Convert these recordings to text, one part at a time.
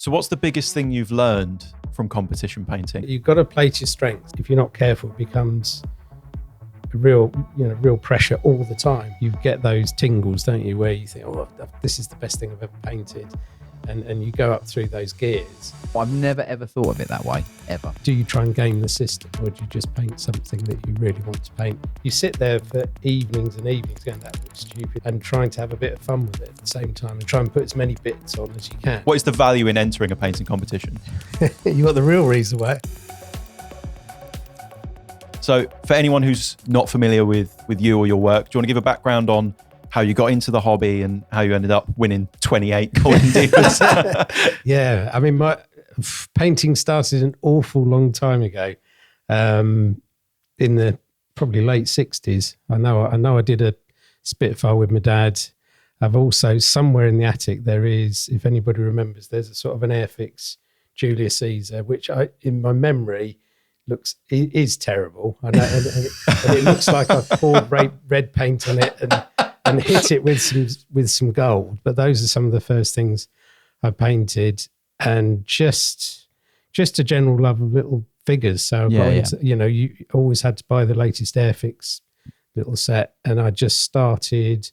So what's the biggest thing you've learned from competition painting? You've got to play to your strengths. If you're not careful, it becomes real pressure all the time. You get those tingles, don't you, where you think, oh, this is the best thing I've ever painted. And you go up through those gears. I've never ever thought of it that way, ever. Do you try and game the system, or do you just paint something that you really want to paint? You sit there for evenings and evenings going, that looks stupid, and trying to have a bit of fun with it at the same time and try and put as many bits on as you can. What is the value in entering a painting competition? You got the real reason why. So for anyone who's not familiar with you or your work, do you want to give a background on how you got into the hobby and how you ended up winning 28 golden dealers? Yeah, I mean, my painting started an awful long time ago, in the probably late 60s. I know I did a Spitfire with my dad. I've also, somewhere in the attic, there is, if anybody remembers, there's a sort of an Airfix Julius Caesar, which in my memory is terrible. I know, and it looks like I've poured red paint on it and hit it with some gold. But those are some of the first things I painted, and just a general love of little figures. So you always had to buy the latest Airfix little set, and I just started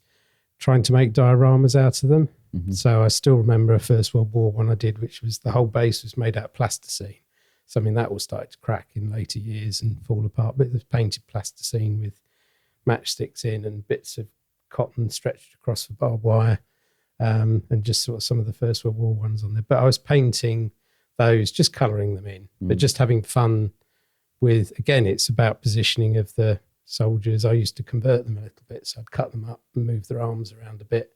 trying to make dioramas out of them. Mm-hmm. So I still remember a First World War one I did, which was the whole base was made out of plasticine. So I mean, that all started to crack in later years and fall apart. But it was painted plasticine with matchsticks in and bits of cotton stretched across for barbed wire, and just sort of some of the First World War ones on there. But I was painting those, just colouring them in, but just having fun with, again, it's about positioning of the soldiers. I used to convert them a little bit, so I'd cut them up and move their arms around a bit.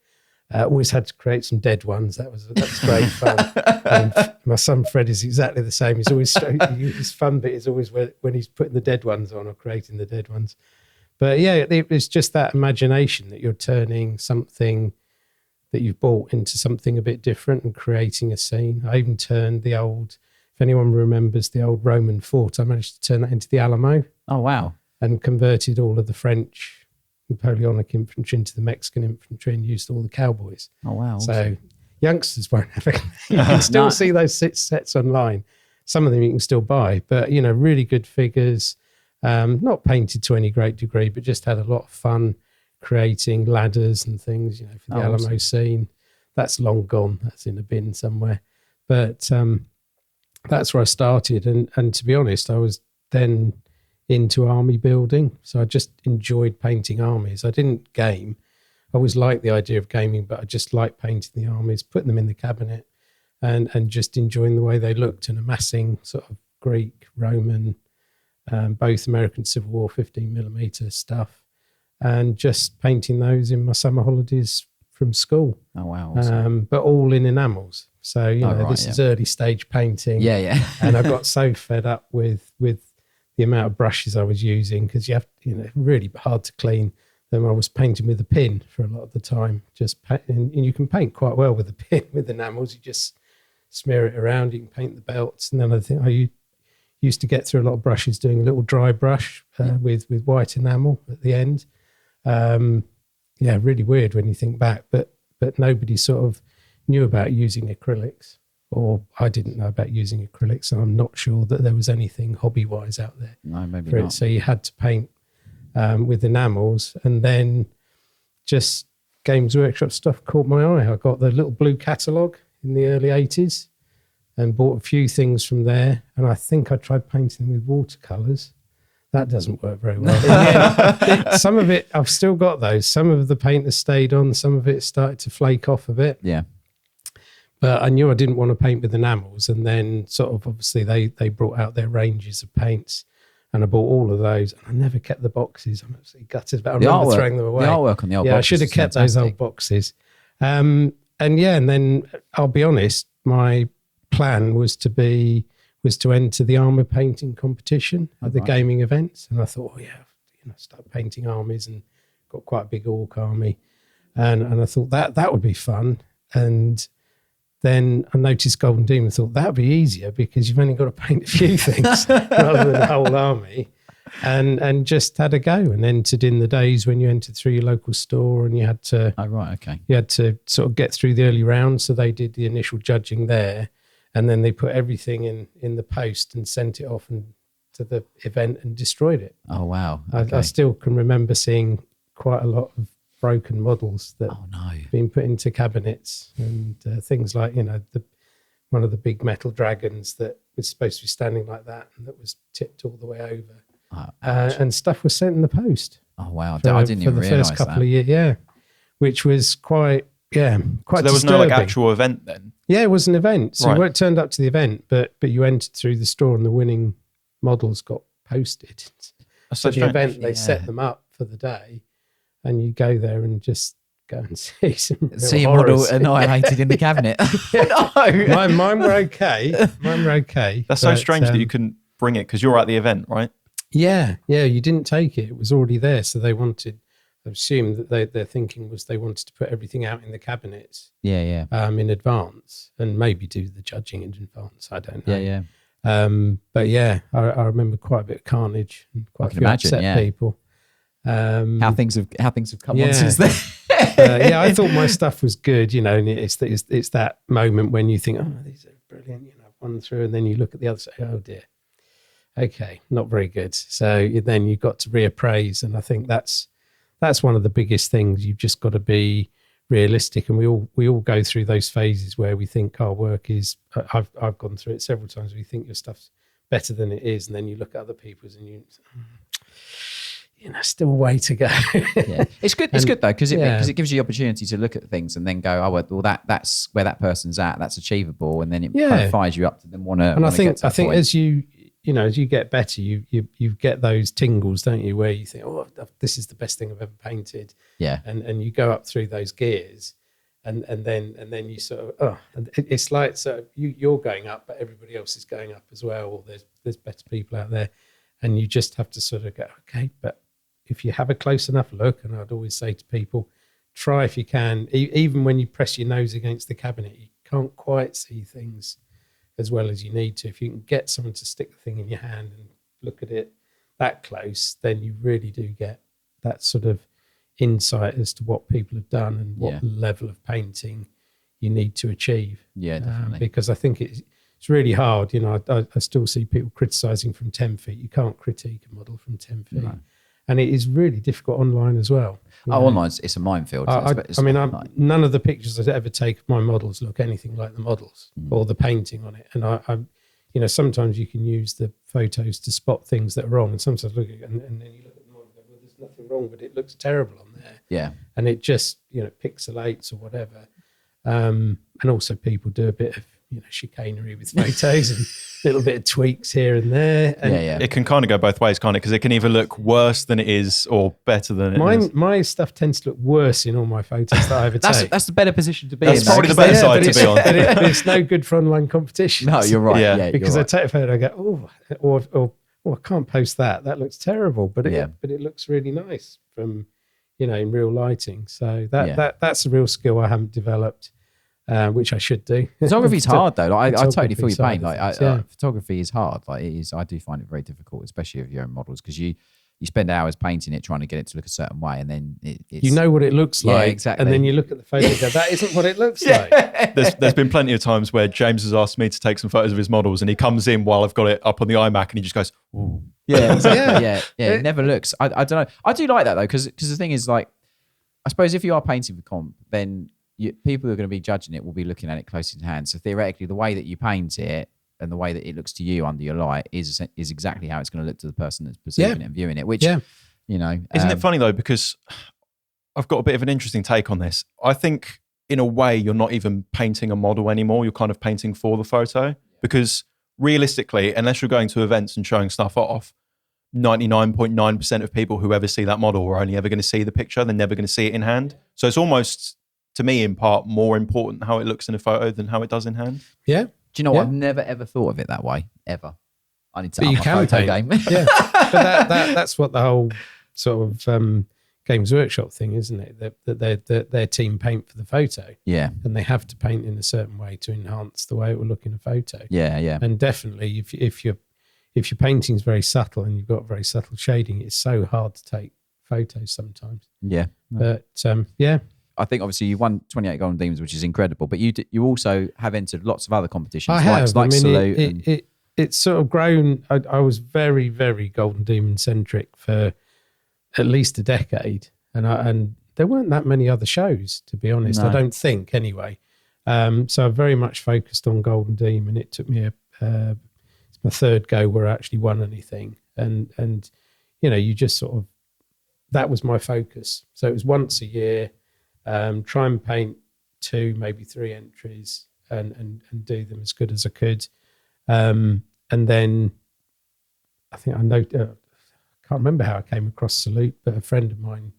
Always had to create some dead ones. That's great fun. And my son Fred is exactly the same. He's always his fun bit is always when he's putting the dead ones on or creating the dead ones. But yeah, it's just that imagination that you're turning something that you've bought into something a bit different and creating a scene. I even turned the old, if anyone remembers the old Roman fort, I managed to turn that into the Alamo. Oh, wow. And converted all of the French Napoleonic infantry into the Mexican infantry and used all the cowboys. Oh, wow. So awesome. Youngsters won't have it. You can still see those sets online. Some of them you can still buy, but, really good figures. Not painted to any great degree, but just had a lot of fun creating ladders and things, for the Alamo scene. That's long gone. That's in a bin somewhere. But that's where I started. And to be honest, I was then into army building. So I just enjoyed painting armies. I didn't game. I always liked the idea of gaming, but I just liked painting the armies, putting them in the cabinet and just enjoying the way they looked and amassing sort of Greek, Roman, both American Civil War 15mm stuff, and just painting those in my summer holidays from school. Oh, wow. Awesome. But all in enamels. So, this is early stage painting. Yeah. And I got so fed up with the amount of brushes I was using, because you have, really hard to clean them. I was painting with a pin for a lot of the time. And you can paint quite well with a pin with enamels. You just smear it around. You can paint the belts. And then I think I used to get through a lot of brushes doing a little dry brush with white enamel at the end. Really weird when you think back, but nobody sort of knew about using acrylics, or I didn't know about using acrylics, and I'm not sure that there was anything hobby-wise out there. No, maybe not. So you had to paint with enamels, and then just Games Workshop stuff caught my eye. I got the little blue catalogue in the early 80s and bought a few things from there, and I think I tried painting with watercolours. That doesn't work very well. Some of it, I've still got those. Some of the paint has stayed on. Some of it started to flake off a bit. Yeah. But I knew I didn't want to paint with enamels. And then sort of obviously they brought out their ranges of paints, and I bought all of those. And I never kept the boxes. I'm absolutely gutted about it. I remember throwing them away. The artwork on the old boxes. Yeah, I should have kept those old boxes. And then I'll be honest, my plan was to enter the armour painting competition at the gaming events. And I thought, start painting armies, and got quite a big orc army. And I thought that would be fun. And then I noticed Golden Demon, thought that would be easier because you've only got to paint a few things rather than the whole army. And just had a go and entered in the days when you entered through your local store, and you had to... Oh, right, okay. You had to sort of get through the early rounds. So they did the initial judging there. and then they put everything in the post and sent it off to the event and destroyed it. Oh wow. I Okay. still can remember seeing quite a lot of broken models that Oh no. been put into cabinets and things like, one of the big metal dragons that was supposed to be standing like that and that was tipped all the way over. Oh, ouch. And stuff was sent in the post. Oh wow. For, I didn't for even the realise first couple that. of years, yeah. Which was quite So there was no disturbing. actual event then. Yeah, it was an event. So Right. you weren't turned up to the event, but you entered through the store and the winning models got posted. That's so So the strange. event, they Yeah. set them up for the day and you go there and just go and see some real See a model horrors. annihilated in the cabinet. No. Mine were okay. Mine were okay. That's so but, strange that you couldn't bring it because you're at the event, right? Yeah, you didn't take it. It was already there. So they wanted, I assume that their thinking was they wanted to put everything out in the cabinets Yeah. in advance and maybe do the judging in advance. I don't know. Yeah. But yeah, I remember quite a bit of carnage and quite a can few imagine, upset yeah. people. How things have come on Yeah. since then. Yeah, I thought my stuff was good, and it's that moment when you think, oh, these are brilliant, I've gone through, and then you look at the other side, oh dear, okay, not very good. So then you've got to reappraise, and I think that's one of the biggest things. You've just got to be realistic, and we all go through those phases where we think our work is. I've gone through it several times. We think your stuff's better than it is, and then you look at other people's, and still a way to go. Yeah, it's good. It's good though because yeah. it gives you the opportunity to look at things and then go, oh well, that's where that person's at. That's achievable, and then it kind of fires you up to then want to. And I think point. as you get better, you get those tingles, don't you? Where you think, oh, this is the best thing I've ever painted. Yeah, and you go up through those gears, and then you sort of it's like so you're going up, but everybody else is going up as well. Or there's better people out there, and you just have to sort of go, okay, but if you have a close enough look, and I'd always say to people, try if you can, even when you press your nose against the cabinet, you can't quite see things as well as you need to. If you can get someone to stick the thing in your hand and look at it that close, then you really do get that sort of insight as to what people have done and what level of painting you need to achieve. Yeah, definitely. Because I think it's really hard. I still see people criticising from 10 feet. You can't critique a model from 10 feet. No. And it is really difficult online as well. Online, it's a minefield. None of the pictures I ever take of my models look anything like the models or the painting on it. And I sometimes you can use the photos to spot things that are wrong. And sometimes look at it and then you look at the model and go, well, there's nothing wrong, but it looks terrible on there. Yeah. And it just, pixelates or whatever. And also people do a bit of, chicanery with photos and a little bit of tweaks here and there. And It can kind of go both ways, can't it? Because it can either look worse than it is or better than it is. My stuff tends to look worse in all my photos that I ever take. That's the better position to be That's in. probably the better side to be on. But it's no good for online competitions. No, you're right. Yeah. Yeah, because you're I take a photo, I go, I can't post that. That looks terrible, but it looks really nice from, in real lighting. So that's a real skill I haven't developed. Which I should do. Photography's hard though. Like, I totally feel your side pain. of Like things, photography is hard. Like it is. I do find it very difficult, especially with your own models, because you spend hours painting it, trying to get it to look a certain way, and then it's, you know what it looks like, exactly. and then you look at the photo and go, that isn't what it looks like. There's been plenty of times where James has asked me to take some photos of his models, and he comes in while I've got it up on the iMac, and he just goes, "Ooh." Yeah, exactly. yeah. It never looks. I don't know. I do like that though, because the thing is, like, I suppose if you are painting for comp, then people who are going to be judging it will be looking at it close in hand. So theoretically, the way that you paint it and the way that it looks to you under your light is exactly how it's going to look to the person that's perceiving it and viewing it. Which, isn't it funny though? Because I've got a bit of an interesting take on this. I think in a way you're not even painting a model anymore. You're kind of painting for the photo, because realistically, unless you're going to events and showing stuff off, 99.9% of people who ever see that model are only ever going to see the picture. They're never going to see it in hand. So it's almost, to me, in part, more important how it looks in a photo than how it does in hand. Yeah. Do you know what? I've never ever thought of it that way, ever. I need to But up you my can photo paint. game. Yeah. But that's what the whole sort of Games Workshop thing, isn't it? That their team paint for the photo. Yeah. And they have to paint in a certain way to enhance the way it will look in a photo. Yeah, yeah. And definitely, if your painting's very subtle and you've got very subtle shading, it's so hard to take photos sometimes. Yeah. But I think obviously you won 28 Golden Demons, which is incredible, but you also have entered lots of other competitions. I have. Like I mean, Salute. it's sort of grown. I was very, very Golden Demon centric for at least a decade, and there weren't that many other shows, to be honest. No. I don't think, anyway. So I very much focused on Golden Demon. It took me it's my third go where I actually won anything, and you just sort of, that was my focus. So it was once a year, try and paint 2, maybe 3 entries, and do them as good as I could. And then I think I can't remember how I came across Salute, but a friend of mine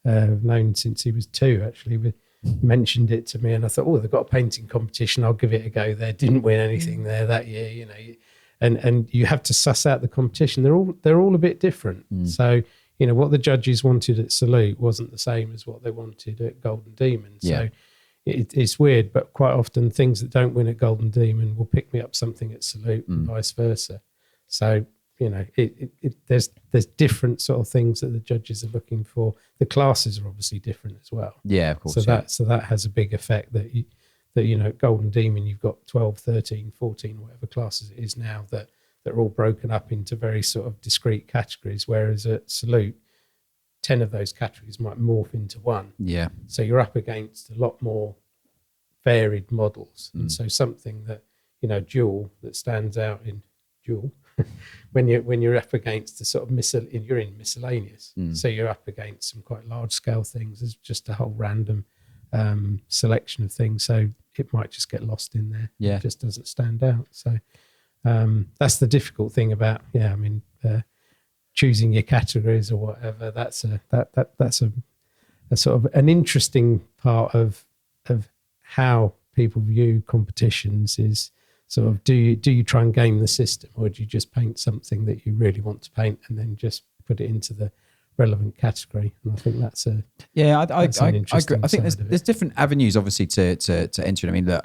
I've known since he was 2 actually mentioned it to me, and I thought, oh, they've got a painting competition, I'll give it a go there. Didn't win anything there that year, and you have to suss out the competition. They're all a bit different. So what the judges wanted at Salute wasn't the same as what they wanted at Golden Demon. So it's weird, but quite often things that don't win at Golden Demon will pick me up something at Salute and vice versa. So there's different sort of things that the judges are looking for. The classes are obviously different as well. Yeah, of course. So that has a big effect that Golden Demon, you've got 12, 13, 14, whatever classes it is now, that are all broken up into very sort of discrete categories, whereas at Salute, 10 of those categories might morph into one. Yeah. So you're up against a lot more varied models. And so something that, duel, that stands out in duel, when you're up against the sort of you're in miscellaneous. So you're up against some quite large scale things. There's just a whole random selection of things. So it might just get lost in there. Yeah. It just doesn't stand out. So that's the difficult thing about, choosing your categories or whatever. That's a sort of an interesting part of how people view competitions, is sort of, do you try and game the system, or do you just paint something that you really want to paint and then just put it into the relevant category? And I think that's a I agree. I think there's different avenues obviously to enter. I mean,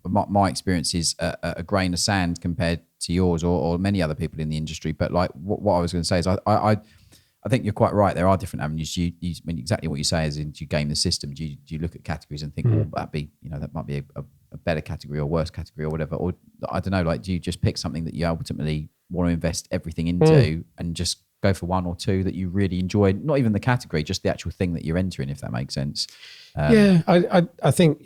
my experience is a grain of sand compared to yours or many other people in the industry. But like what I was going to say is I think you're quite right. There are different avenues. You I mean, exactly what you say is, do you game the system? Do you look at categories and think, that might be a better category or worse category or whatever? Or I don't know, like, do you just pick something that you ultimately want to invest everything into and just go for 1 or 2 that you really enjoy? Not even the category, just the actual thing that you're entering, if that makes sense. I think,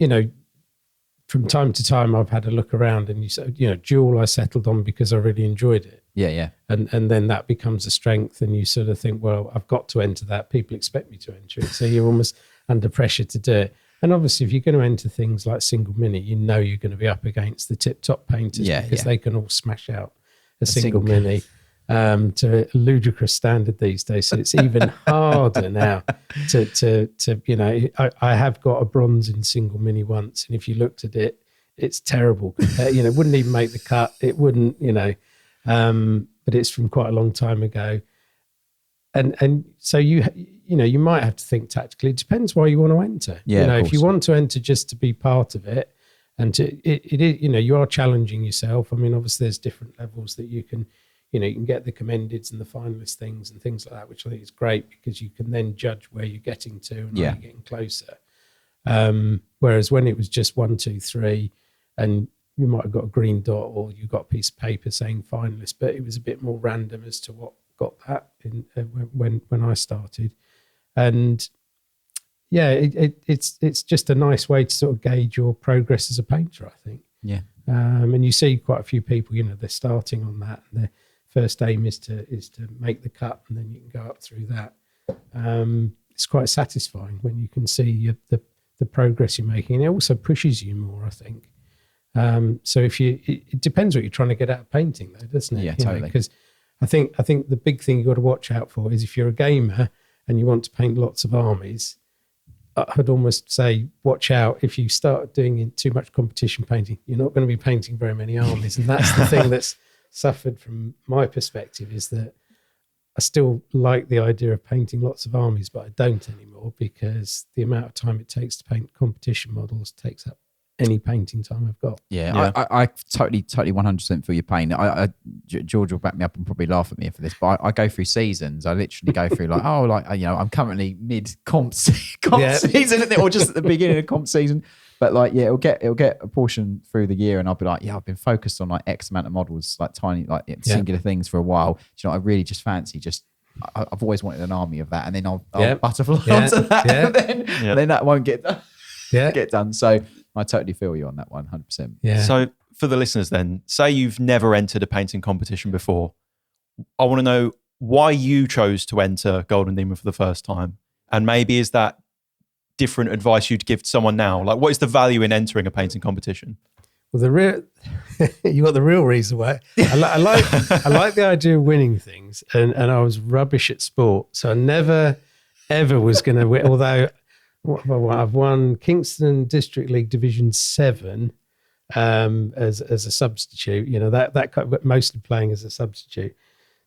from time to time I've had a look around, and duel I settled on because I really enjoyed it. Yeah. And then that becomes a strength, and you sort of think, well, I've got to enter that. People expect me to enter it. So you're almost under pressure to do it. And obviously, if you're going to enter things like single mini, you're going to be up against the tip-top painters, because they can all smash out a single mini to a ludicrous standard these days. So it's even harder now to I have got a bronze in single mini once, and if you looked at it, it's terrible. It wouldn't even make the cut. It wouldn't, but it's from quite a long time ago. And so you might have to think tactically. It depends why you want to enter. If you want to enter just to be part of it, and you are challenging yourself. I mean, obviously there's different levels that you can, you can get the commendeds and the finalist things and things like that, which I think is great, because you can then judge where you're getting to and where you're getting closer. Whereas when it was just 1, 2, 3, and you might have got a green dot or you got a piece of paper saying finalist, but it was a bit more random as to what got that in, when I started. And it's just a nice way to sort of gauge your progress as a painter, I think. And you see quite a few people, they're starting on that, and their first aim is to make the cut, and then you can go up through that. It's quite satisfying when you can see the progress you're making, and it also pushes you more, I think. So it depends what you're trying to get out of painting, though, doesn't it? Yeah, totally. Because I think the big thing you've got to watch out for is, if you're a gamer and you want to paint lots of armies, I'd almost say watch out. If you start doing too much competition painting, you're not going to be painting very many armies. And that's the thing that's suffered from my perspective, is that I still like the idea of painting lots of armies, but I don't anymore, because the amount of time it takes to paint competition models takes up any painting time I've got. Yeah. I totally 100% feel your pain. George will back me up and probably laugh at me for this, but I go through seasons. I literally go through I'm currently mid comp season, or just at the beginning of comp season. But it'll get a portion through the year, and I'll be like, I've been focused on X amount of models, tiny, singular things for a while. Do you know, I really just fancy I've always wanted an army of that, and then I'll butterfly onto that, and then that won't get done. So I totally feel you on that one, 100%. Yeah. So for the listeners then, say you've never entered a painting competition before. I want to know why you chose to enter Golden Demon for the first time. And maybe is that different advice you'd give to someone now? Like, what is the value in entering a painting competition? Well, you got the real reason why. I like the idea of winning things, and I was rubbish at sport, so I never ever was going to win. Although I've won Kingston District League Division 7 as a substitute. You know, that mostly playing as a substitute.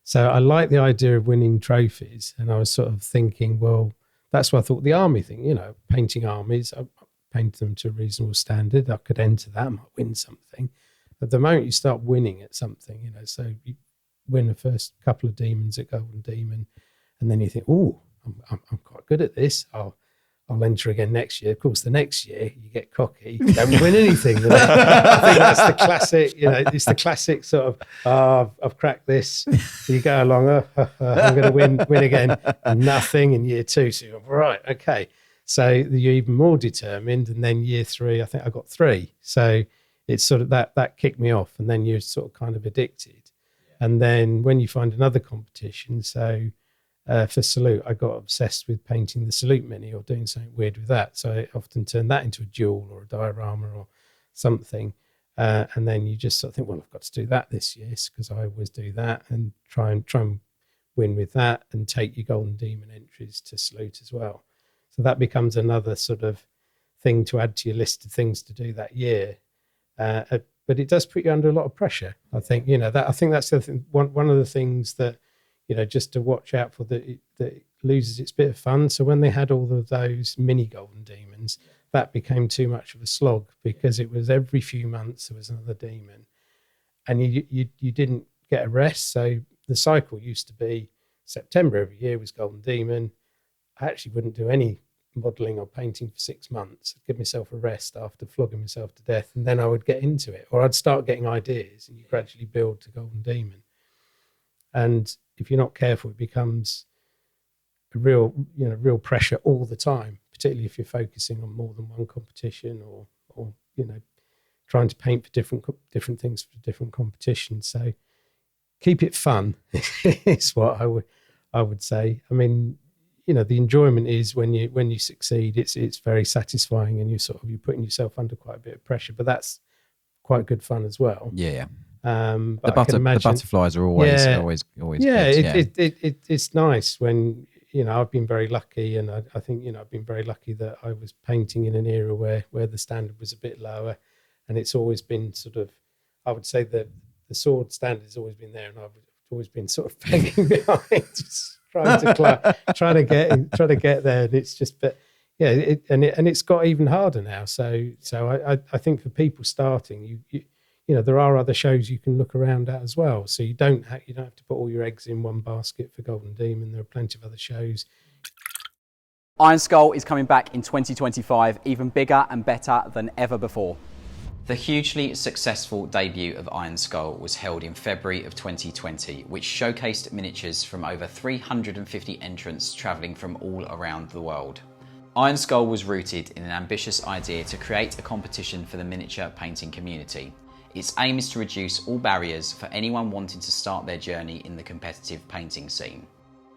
So I like the idea of winning trophies, and I was sort of thinking, well, that's why I thought the army thing. You know, painting armies. I painted them to a reasonable standard. I could enter that, I might win something. But the moment you start winning at something, you know, so you win the first couple of demons at Golden Demon, and then you think, oh, I'm quite good at this. I'll enter again next year. Of course, the next year you get cocky, you don't win anything. I think that's the classic, you know, it's the classic sort of, I've cracked this. So you go along, I'm going to win again, and nothing in year 2. So you're right, okay. So you're even more determined. And then year 3, I think I got 3. So it's sort of that kicked me off, and then you're sort of kind of addicted. Yeah. And then when you find another competition, so for Salute, I got obsessed with painting the Salute mini or doing something weird with that. So I often turned that into a duel or a diorama or something. And then you just sort of think, well, I've got to do that this year because I always do that, and try and win with that, and take your Golden Demon entries to Salute as well. So that becomes another sort of thing to add to your list of things to do that year. But it does put you under a lot of pressure. I think, you know, I think that's the thing. One of the things that, you know, just to watch out for, that it loses its bit of fun. So when they had all of those mini Golden Demons, that became too much of a slog, because it was every few months there was another demon, and you didn't get a rest. So the cycle used to be September every year was Golden Demon. I actually wouldn't do any modelling or painting for 6 months. I'd give myself a rest after flogging myself to death, and then I would get into it, or I'd start getting ideas, and you gradually build to Golden Demon. And if you're not careful, it becomes a real pressure all the time, particularly if you're focusing on more than one competition, or you know, trying to paint for different things for different competitions. So keep it fun is what I would say. I mean, you know, the enjoyment is when you succeed. It's very satisfying, and you're putting yourself under quite a bit of pressure, but that's quite good fun as well. Yeah. But the butterflies are always yeah, good. It's nice when, you know, I've been very lucky, and I think, you know, I've been very lucky that I was painting in an era where the standard was a bit lower, and it's always been sort of, I would say that the sword standard has always been there, and I've always been sort of pegging behind, just trying to get there, and it's just, but yeah, it's got even harder now. So I think for people starting, you know, there are other shows you can look around at as well. So you don't have to put all your eggs in one basket for Golden Demon. There are plenty of other shows. Iron Skull is coming back in 2025, even bigger and better than ever before. The hugely successful debut of Iron Skull was held in February of 2020, which showcased miniatures from over 350 entrants travelling from all around the world. Iron Skull was rooted in an ambitious idea to create a competition for the miniature painting community. Its aim is to reduce all barriers for anyone wanting to start their journey in the competitive painting scene.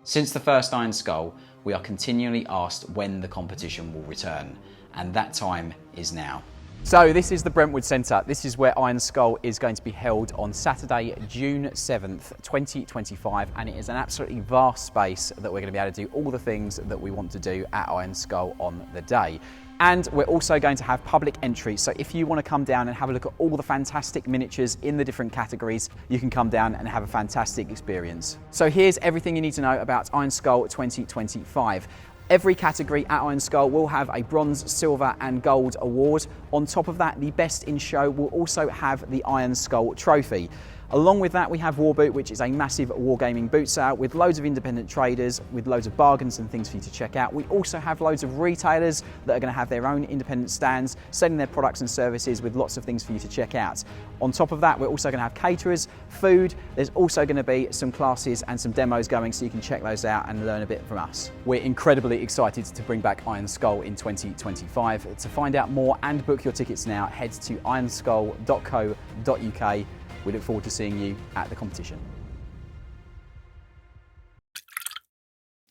Since the first Iron Skull, we are continually asked when the competition will return, and that time is now. So this is the Brentwood Centre. This is where Iron Skull is going to be held on Saturday, June 7th, 2025, and it is an absolutely vast space that we're going to be able to do all the things that we want to do at Iron Skull on the day. And we're also going to have public entry, so if you want to come down and have a look at all the fantastic miniatures in the different categories, you can come down and have a fantastic experience. So here's everything you need to know about Iron Skull 2025. Every category at Iron Skull will have a bronze, silver and gold award. On top of that, the best in show will also have the Iron Skull trophy. Along with that, we have War Boot, which is a massive wargaming boot sale with loads of independent traders, with loads of bargains and things for you to check out. We also have loads of retailers that are going to have their own independent stands, selling their products and services with lots of things for you to check out. On top of that, we're also going to have caterers, food. There's also going to be some classes and some demos going, so you can check those out and learn a bit from us. We're incredibly excited to bring back Iron Skull in 2025. To find out more and book your tickets now, head to ironskull.co.uk. We look forward to seeing you at the competition.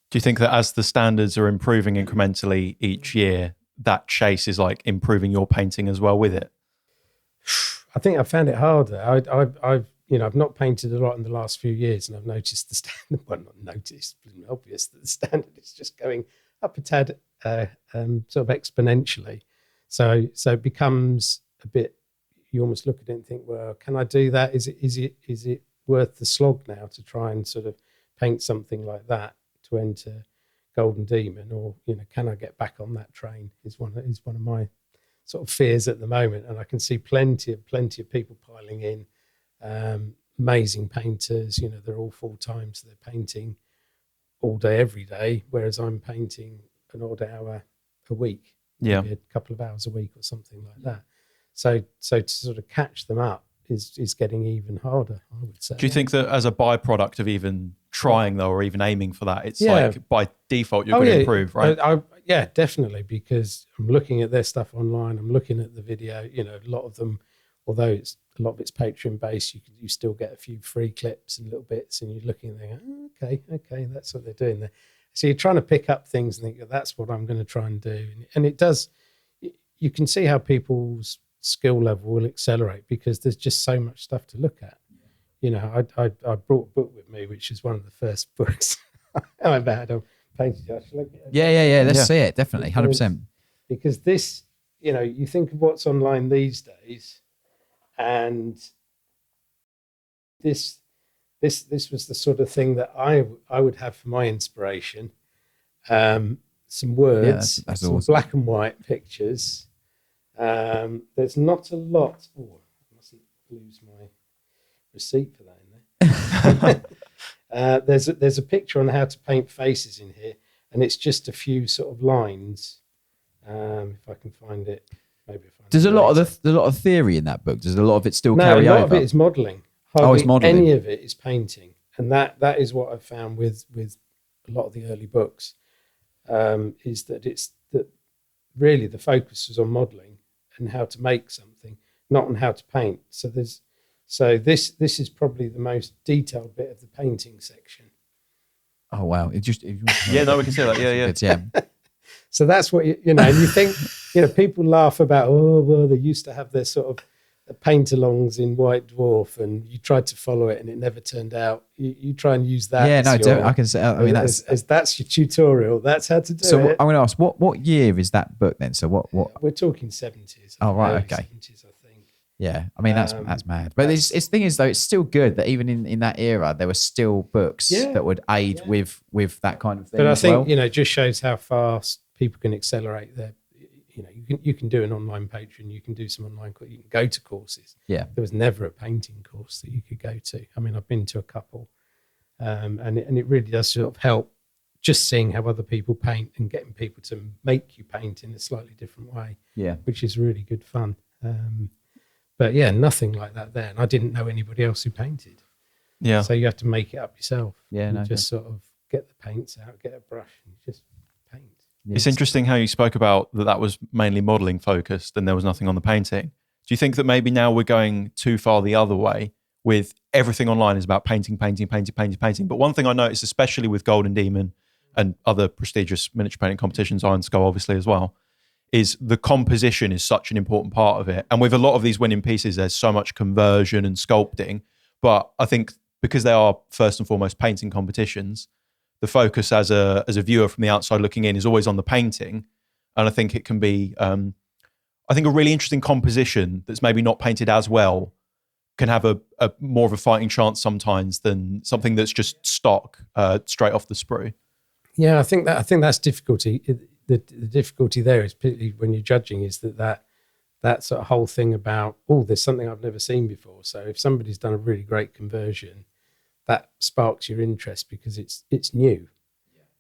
Do you think that as the standards are improving incrementally each year, that chase is like improving your painting as well with it? I think I found it harder. I've not painted a lot in the last few years, and I've noticed the standard. Well, not noticed, it's obvious that the standard is just going up a tad, sort of exponentially. So it becomes a bit. You almost look at it and think, well, can I do that? Is it worth the slog now to try and sort of paint something like that to enter Golden Demon, or can I get back on that train? Is one of my sort of fears at the moment, and I can see plenty of people piling in. Amazing painters, they're all full time, so they're painting all day, every day, whereas I'm painting an odd hour a week, maybe a couple of hours a week or something like that. So to sort of catch them up is getting even harder, I would say. Do you think that as a byproduct of even trying though, or even aiming for that, it's like by default you're going to improve, right? Yeah, definitely, because I'm looking at their stuff online. I'm looking at the video. A lot of them, although a lot of it's Patreon based, you still get a few free clips and little bits, and you're looking and thinking, okay, that's what they're doing there. So you're trying to pick up things and think, that's what I'm going to try and do, and it does. You can see how people's skill level will accelerate because there's just so much stuff to look at. I brought a book with me, which is one of the first books I've had on painting. Yeah. Let's see it, definitely, 100%. Because this, you think of what's online these days, and this was the sort of thing that I would have for my inspiration. Some words, that's some awesome. black and white pictures. There's not a lot. Oh, I mustn't lose my receipt for that in there. There's a picture on how to paint faces in here, and it's just a few sort of lines. If I can find it, maybe. There's a lot of theory in that book. Does a lot of it still carry over? No, a lot of it is modelling. It's modelling. Any of it is painting, and that is what I've found with a lot of the early books. Is that really the focus is on modelling and how to make something, not on how to paint. So this is probably the most detailed bit of the painting section. Oh wow! We can see that. Yeah. So that's what and you think people laugh about. Oh well, they used to have their sort of paint-alongs in White Dwarf, and you tried to follow it, and it never turned out. You try and use that. Yeah, no, I can say. I mean, that's your tutorial. That's how to do it. So I'm going to ask, what year is that book then? So what? We're talking 70s. Oh right, okay. 70s, I think. Yeah, I mean that's mad. But the thing is though, it's still good that even in that era there were still books that would aid with that kind of thing. But I think it just shows how fast people can accelerate their. You can do an online Patreon, you can do some online, you can go to courses. Yeah. There was never a painting course that you could go to. I mean, I've been to a couple, and it really does sort of help just seeing how other people paint and getting people to make you paint in a slightly different way. Yeah. Which is really good fun. But yeah, nothing like that there. And I didn't know anybody else who painted. Yeah. So you have to make it up yourself. Yeah. No, just sort of get the paints out, get a brush and just paint. It's interesting how you spoke about that was mainly modelling focused and there was nothing on the painting. Do you think that maybe now we're going too far the other way with everything online is about painting? But one thing I noticed, especially with Golden Demon and other prestigious miniature painting competitions, Iron Skull obviously as well, is the composition is such an important part of it. And with a lot of these winning pieces, there's so much conversion and sculpting. But I think because they are first and foremost painting competitions, the focus as a viewer from the outside looking in is always on the painting. And I think it can be, I think a really interesting composition that's maybe not painted as well can have a more of a fighting chance sometimes than something that's just stock straight off the sprue. Yeah, I think that's difficulty. The difficulty there is particularly when you're judging is that sort of whole thing about, there's something I've never seen before. So if somebody's done a really great conversion, that sparks your interest because it's new.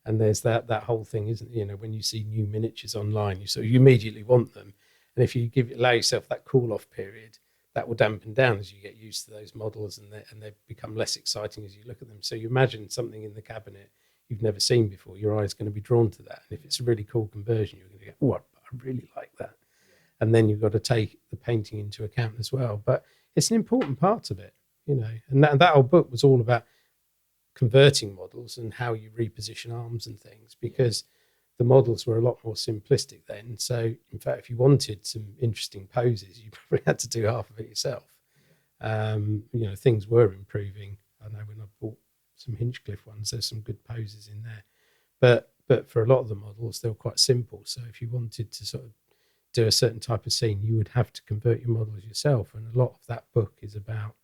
And there's that whole thing, isn't it? When you see new miniatures online, you immediately want them. And if you allow yourself that cool off period, that will dampen down as you get used to those models, and they become less exciting as you look at them. So you imagine something in the cabinet you've never seen before, your eye's going to be drawn to that. And if it's a really cool conversion, you're going to go, I really like that. And then you've got to take the painting into account as well. But it's an important part of it, and that whole book was all about converting models and how you reposition arms and things, because the models were a lot more simplistic then. So in fact, if you wanted some interesting poses, you probably had to do half of it yourself. Things were improving. I know when I bought some Hinchcliffe ones, there's some good poses in there, but for a lot of the models, they were quite simple. So if you wanted to sort of do a certain type of scene, you would have to convert your models yourself. And a lot of that book is about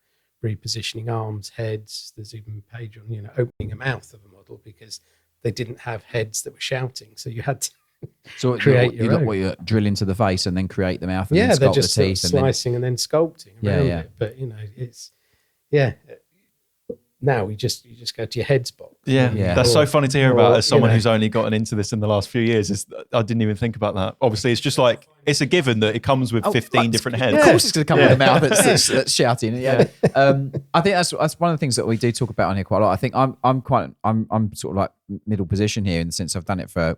repositioning arms, heads. There's even a page on, opening a mouth of a model because they didn't have heads that were shouting. So you had to create your own. You drill into the face and then create the mouth and then they're sculpt just the teeth. Sort of slicing and then sculpting around it. But, it's, now you just go to your heads box. That's so funny to hear about as someone who's only gotten into this in the last few years. I didn't even think about that. Obviously, it's just like, it's a given that it comes with 15 different heads. Of course it's going to come with a mouth that's shouting. I think that's one of the things that we do talk about on here quite a lot. I think I'm sort of like middle position here in the sense I've done it for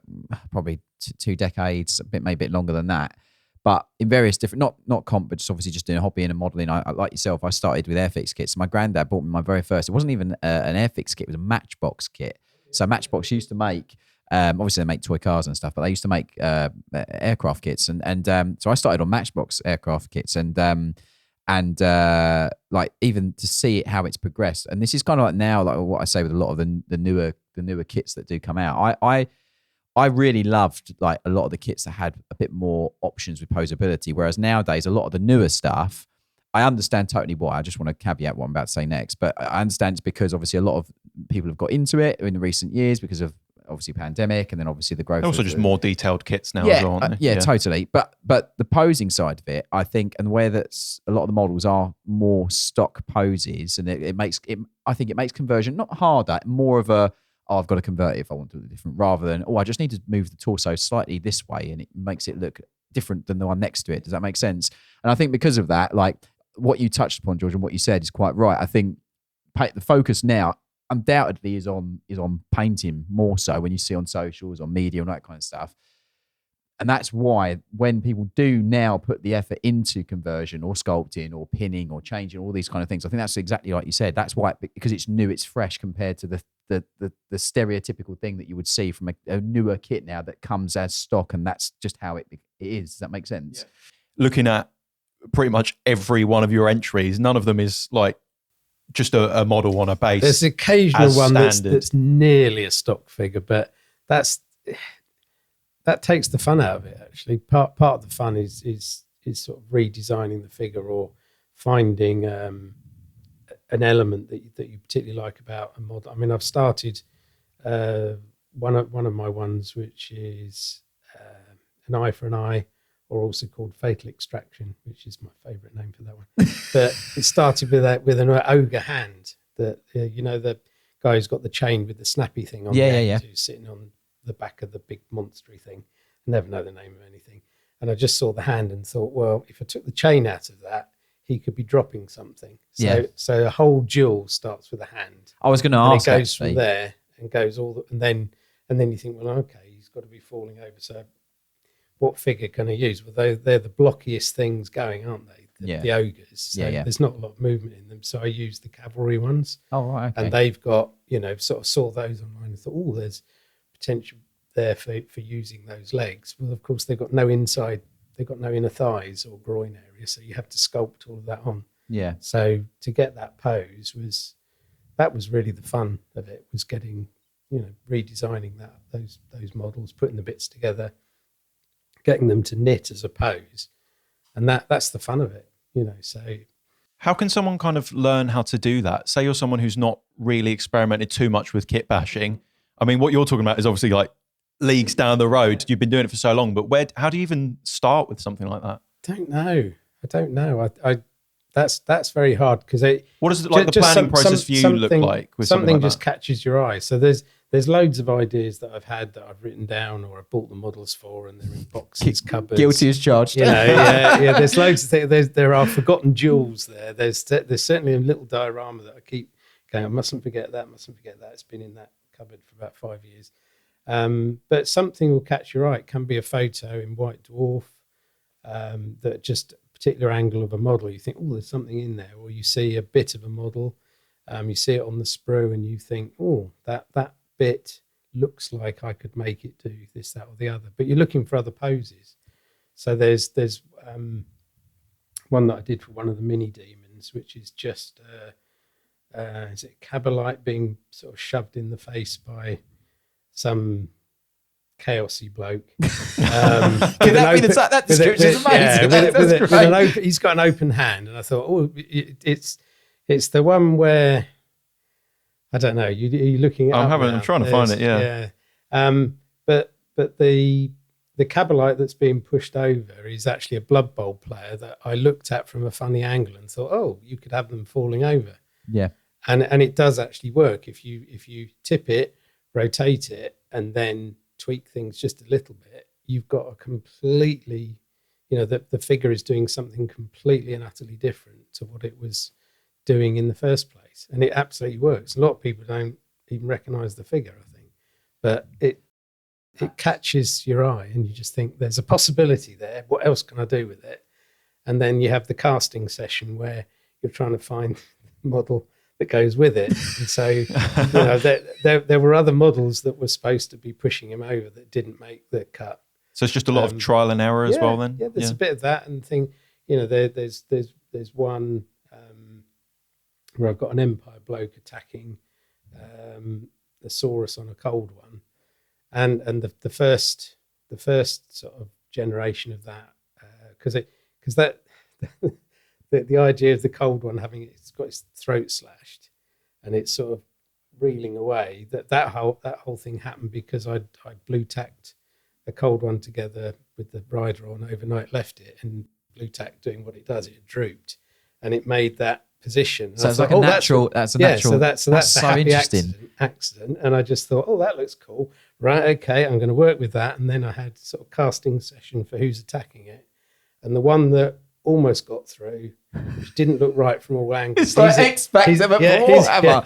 probably 2 decades, maybe a bit longer than that. But in various different, not comp, but just obviously just doing a hobby and a modelling. I like yourself, I started with Airfix kits. My granddad bought me my very first, it wasn't even an Airfix kit, it was a Matchbox kit. So Matchbox used to make, obviously they make toy cars and stuff, but they used to make aircraft kits. And so I started on Matchbox aircraft kits and like even to see how it's progressed. And this is kind of like now, like what I say with a lot of the newer kits that do come out. I really loved like a lot of the kits that had a bit more options with posability, whereas nowadays a lot of the newer stuff, I understand totally why. I just want to caveat what I'm about to say next, but I understand it's because obviously a lot of people have got into it in the recent years because of obviously pandemic and then obviously the growth. Also just more detailed kits now as well, aren't they? Yeah, totally. But the posing side of it, I think, and where that's a lot of the models are more stock poses, and I think it makes conversion not harder, more of a, I've got to convert it if I want to do it different, rather than, I just need to move the torso slightly this way and it makes it look different than the one next to it. Does that make sense? And I think because of that, like what you touched upon, George, and what you said is quite right. I think the focus now undoubtedly is on painting more so when you see on socials, on media and that kind of stuff. And that's why when people do now put the effort into conversion or sculpting or pinning or changing all these kind of things, I think that's exactly like you said. That's why, because it's new, it's fresh compared to the stereotypical thing that you would see from a newer kit now that comes as stock, and that's just how it is. Does that make sense? Yeah. Looking at pretty much every one of your entries, none of them is like just a model on a base. There's an occasional one that's nearly a stock figure, but that takes the fun out of it. Actually, part of the fun is sort of redesigning the figure or finding an element that you particularly like about a model. I mean, I've started one of my ones, which is an eye for an eye, or also called Fatal Extraction, which is my favourite name for that one. But it started with an ogre hand. That the guy who's got the chain with the snappy thing on the end, who's sitting on the back of the big monstery thing. I never know the name of anything. And I just saw the hand and thought, well, if I took the chain out of that, he could be dropping something. So a whole duel starts with a hand. I was going to ask. It goes from there and goes and then you think, well, okay, he's got to be falling over. So what figure can I use? Well, they're the blockiest things going, aren't they? The ogres. So there's not a lot of movement in them. So I use the cavalry ones. Oh, right. Okay. And they've got, sort of saw those online and thought, there's potential there for using those legs. Well, of course, they've got no inside. They've got no inner thighs or groin area. So you have to sculpt all of that on. Yeah. So to get that pose was really the fun of it, was getting, redesigning those models, putting the bits together, getting them to knit as a pose. And that's the fun of it, so. How can someone kind of learn how to do that? Say you're someone who's not really experimented too much with kit bashing. I mean, what you're talking about is obviously like leagues down the road. You've been doing it for so long, but how do you even start with something like that? I don't know. That's very hard because what does the planning process for you look like? With something like just that? catches your eye. So there's loads of ideas that I've had that I've written down or I've bought the models for, and they're in boxes, cupboards. Guilty as charged. You know, yeah. There's loads of things. There are forgotten jewels there. There's certainly a little diorama that I keep going, I mustn't forget that. It's been in that cupboard for about 5 years. But something will catch your eye. It can be a photo in white dwarf that just a particular angle of a model. You think, oh, there's something in there. Or you see a bit of a model. You see it on the sprue and you think, oh, that bit looks like I could make it do this, that, or the other. But you're looking for other poses. So there's one that I did for one of the mini demons, which is just is it Cabalite being sort of shoved in the face by some chaosy bloke. That description is amazing. He's got an open hand, and I thought, oh, it's the one where I don't know. You're looking at. I'm trying to find it. Yeah. But the Cabalite that's being pushed over is actually a Blood Bowl player that I looked at from a funny angle and thought, oh, you could have them falling over. Yeah. And it does actually work if you tip it, rotate it, and then tweak things just a little bit. You've got a completely, the figure is doing something completely and utterly different to what it was doing in the first place, and it absolutely works. A lot of people don't even recognise the figure, I think, but it catches your eye, and you just think there's a possibility there. What else can I do with it? And then you have the casting session where you're trying to find the model that goes with it. And so, there were other models that were supposed to be pushing him over that didn't make the cut. So it's just a lot of trial and error as well. Then, there's a bit of that, and there's one where I've got an Empire bloke attacking the Saurus on a cold one, and the first sort of generation of that because that. The idea of the cold one it's got its throat slashed and it's sort of reeling away, that whole thing happened because I blue tacked the cold one together with the rider on overnight, left it, and blue tack doing what it does, it drooped and it made that position. And so it's like a natural. That's a natural. So that's a so happy interesting accident. And I just thought, oh, that looks cool. Right, okay, I'm going to work with that. And then I had sort of casting session for who's attacking it, and the one that almost got through, which didn't look right from all angles. It's like X Factor, but Warhammer.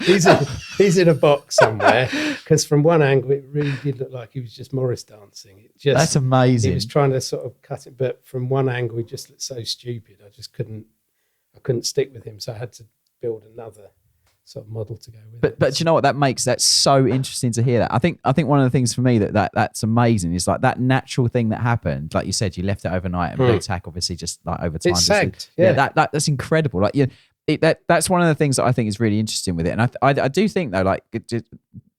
He's in a box somewhere because from one angle it really did look like he was just Morris dancing. That's amazing. He was trying to sort of cut it, but from one angle he just looked so stupid. I couldn't stick with him, so I had to build another sort of model to go with. But do you know what that's so interesting to hear that. I think one of the things for me that's amazing is like that natural thing that happened. Like you said, you left it overnight, and blue tack obviously just like over time. It's sagged. That's incredible. Like that's one of the things that I think is really interesting with it. And I do think though, like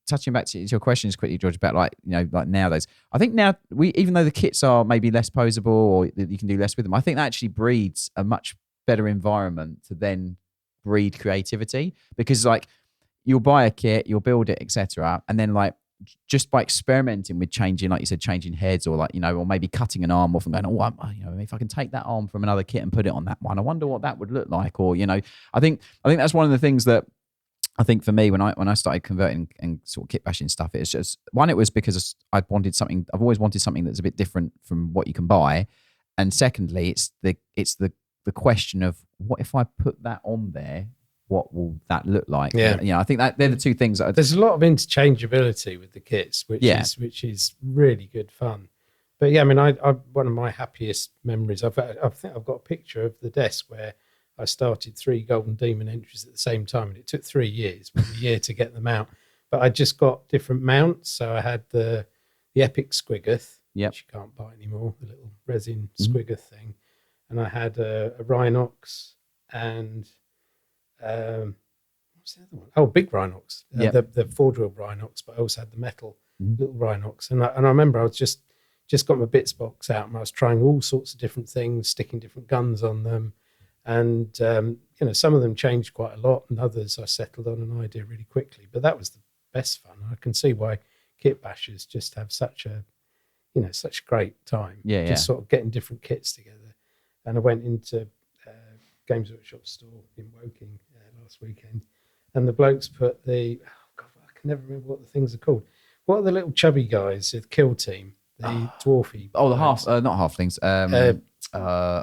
touching back to your questions quickly, George, about like nowadays, I think now even though the kits are maybe less posable or you can do less with them, I think that actually breeds a much better environment to then breed creativity, because like you'll buy a kit, you'll build it, etc., and then like just by experimenting with changing, like you said, changing heads or like or maybe cutting an arm off and going, if I can take that arm from another kit and put it on that one, I wonder what that would look like. Or I think that's one of the things that I think for me when I started converting and sort of kit bashing stuff, it's just one, it was because I've always wanted something that's a bit different from what you can buy, and secondly, it's the question of what if I put that on there, what will that look like? Yeah. I think that they're the two things that there's a lot of interchangeability with the kits, which is really good fun. But yeah, I mean, I one of my happiest memories, I think I've got a picture of the desk where I started 3 Golden Demon entries at the same time, and it took 3 years, a year to get them out. But I just got different mounts, so I had the Epic Squiggoth, which you can't buy anymore, the little resin Squiggoth thing. And I had a Rhinox and what's the other one? Oh, big Rhinox, the forge-wheel Rhinox, but I also had the metal little Rhinox. And I remember I was just got my bits box out, and I was trying all sorts of different things, sticking different guns on them. And, some of them changed quite a lot, and others I settled on an idea really quickly. But that was the best fun. I can see why kit bashers just have such a great time. Yeah, just sort of getting different kits together. And I went into Games Workshop store in Woking last weekend, and the blokes put I can never remember what the things are called. What are the little chubby guys, the kill team, the dwarfy? Oh, the not halflings.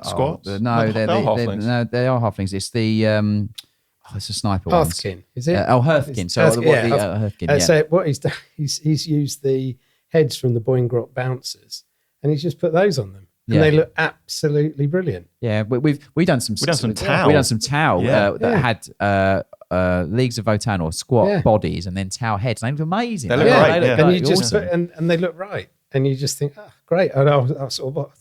Squats? No, they're halflings. No, they are halflings. It's the it's a sniper Hearthkin, is it? Hearthkin. So Hearthkin. So what he's done, he's used the heads from the Boingrot bouncers, and he's just put those on them. And they look absolutely brilliant. Yeah, we've done some Tau. We done some Tau that had Leagues of Votan or squat bodies and then Tau heads. They look amazing. They look great. And you just and they look right, and you just think, great. And I thought,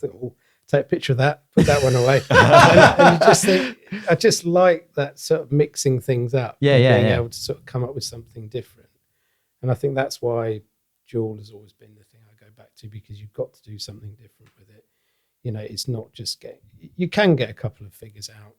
take a picture of that, put that one away, and you just think, I just like that sort of mixing things up. Being able to sort of come up with something different, and I think that's why Duel has always been the thing I go back to, because you've got to do something different with it. It's not just you can get a couple of figures out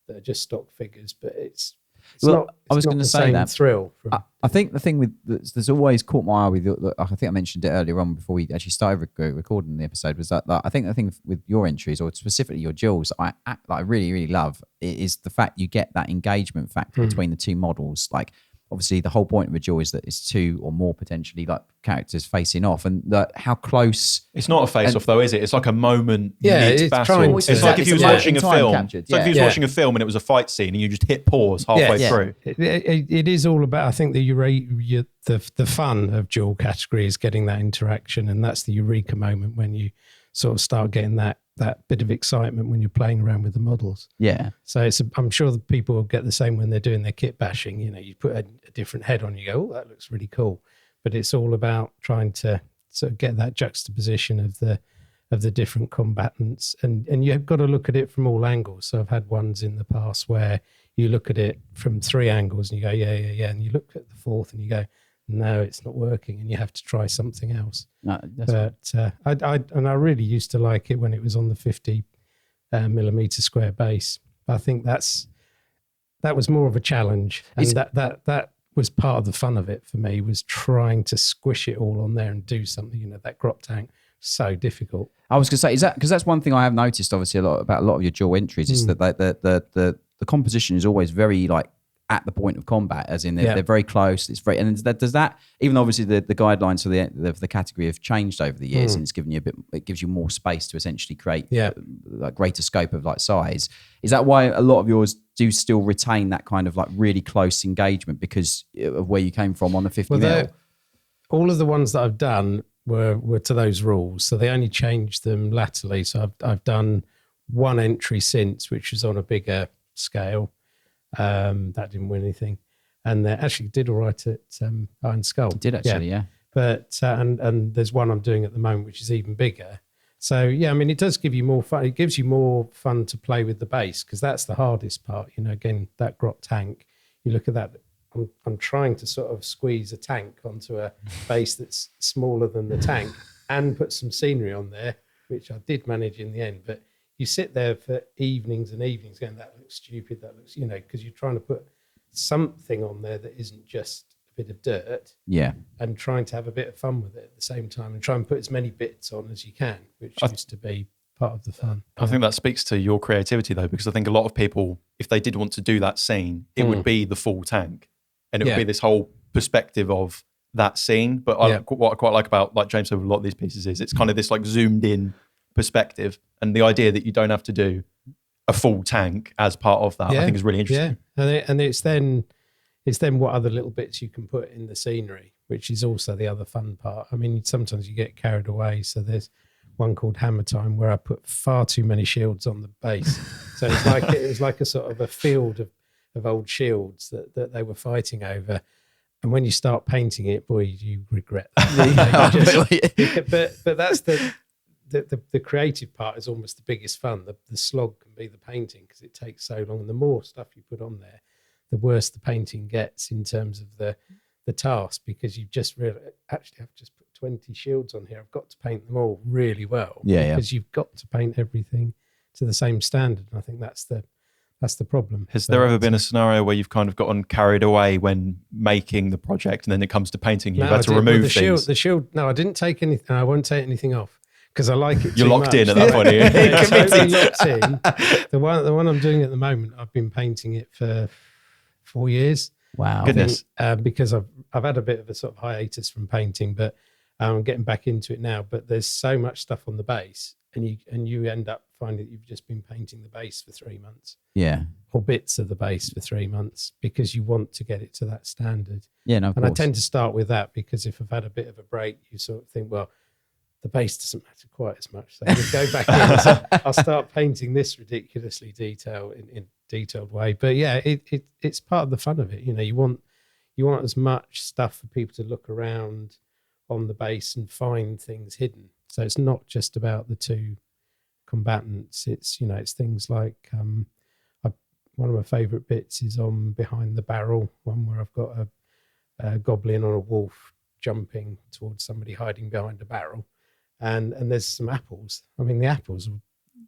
that are just stock figures, but it's not. I was going to say that thrill. I think the thing there's always caught my eye with. I think I mentioned it earlier on before we actually started recording the episode. Was that I think the thing with your entries, or specifically your duels, I really really love is the fact you get that engagement factor between the two models. Like, obviously, the whole point of a duel is that it's two or more potentially like characters facing off, and how close. It's not a face-off though, is it? It's like a moment mid-battle. It's to. like if you was watching a film. Captured, It's like if you was watching a film and it was a fight scene and you just hit pause halfway through. It is all about. I think the fun of duel category is getting that interaction, and that's the eureka moment when you sort of start getting that bit of excitement when you're playing around with the models. Yeah. So I'm sure that people will get the same when they're doing their kit bashing. You put a different head on, you go, oh, that looks really cool. But it's all about trying to sort of get that juxtaposition of the different combatants, and you've got to look at it from all angles. So I've had ones in the past where you look at it from 3 angles and you go, yeah, and you look at the 4th and you go, no, it's not working, and you have to try something else. No, I really used to like it when it was on the 50 millimeter square base. I think that was more of a challenge, and that was part of the fun of it for me, was trying to squish it all on there and do something. That Grop tank, so difficult. I was going to say, is that because that's one thing I have noticed, obviously, about a lot of your duel entries is that the composition is always very like at the point of combat, as in they're very close. It's very, and does that, even though obviously the guidelines for the category have changed over the years, and it's given you it gives you more space to essentially create like greater scope of like size. Is that why a lot of yours do still retain that kind of like really close engagement because of where you came from on the 50 mil? All of the ones that I've done were to those rules, so they only changed them latterly. So I've done one entry since, which was on a bigger scale. That didn't win anything, and they actually did all right at Iron Skull. Did actually, yeah. But and there's one I'm doing at the moment which is even bigger. So yeah, I mean, it does give you more fun. It gives you more fun to play with the base, because that's the hardest part. Again, that Grot tank. You look at that. I'm trying to sort of squeeze a tank onto a base that's smaller than the tank and put some scenery on there, which I did manage in the end, but. You sit there for evenings and evenings going, that looks stupid, that looks, because you're trying to put something on there that isn't just a bit of dirt. Yeah. And trying to have a bit of fun with it at the same time and try and put as many bits on as you can, which used to be part of the fun. I think that speaks to your creativity though, because I think a lot of people, if they did want to do that scene, it would be the full tank, and it would be this whole perspective of that scene. But what I quite like about, like James said, with a lot of these pieces is it's kind of this like zoomed in perspective, and the idea that you don't have to do a full tank as part of that, I think is really interesting. Yeah, and it's then what other little bits you can put in the scenery, which is also the other fun part. I mean, sometimes you get carried away. So there's one called Hammer Time where I put far too many shields on the base. So it was like a sort of a field of old shields that they were fighting over. And when you start painting it, boy, you regret that. But that's the creative part is almost the biggest fun. The slog can be the painting, because it takes so long, and the more stuff you put on there, the worse the painting gets in terms of the task, because you've just really actually I've just put 20 shields on here. I've got to paint them all really well, because you've got to paint everything to the same standard. And I think that's That's the problem. Has there ever been a scenario where you've kind of gotten carried away when making the project, and then it comes to painting, you've had to remove things? The shield. No, I didn't take anything. I won't take anything off because I like it. You're too locked much. in at that point. Are you? Yeah, totally locked in. The one I'm doing at the moment, I've been painting it for 4 years. Wow. Goodness. Because I've had a bit of a sort of hiatus from painting, but I'm getting back into it now. But there's so much stuff on the base, and you end up finding that you've just been painting the base for 3 months. Yeah. Or bits of the base for 3 months because you want to get it to that standard. Yeah, no, of And I course. tend to start with that because if I've had a bit of a break, you sort of think, well, the base doesn't matter quite as much. So you go back in. So I'll start painting this ridiculously in detailed way. But yeah, it's part of the fun of it. You know, you want as much stuff for people to look around on the base and find things hidden. So it's not just about the two combatants. It's things like one of my favourite bits is on behind the barrel, one where I've got a goblin on a wolf jumping towards somebody hiding behind a barrel, and there's some apples. I mean, the apples are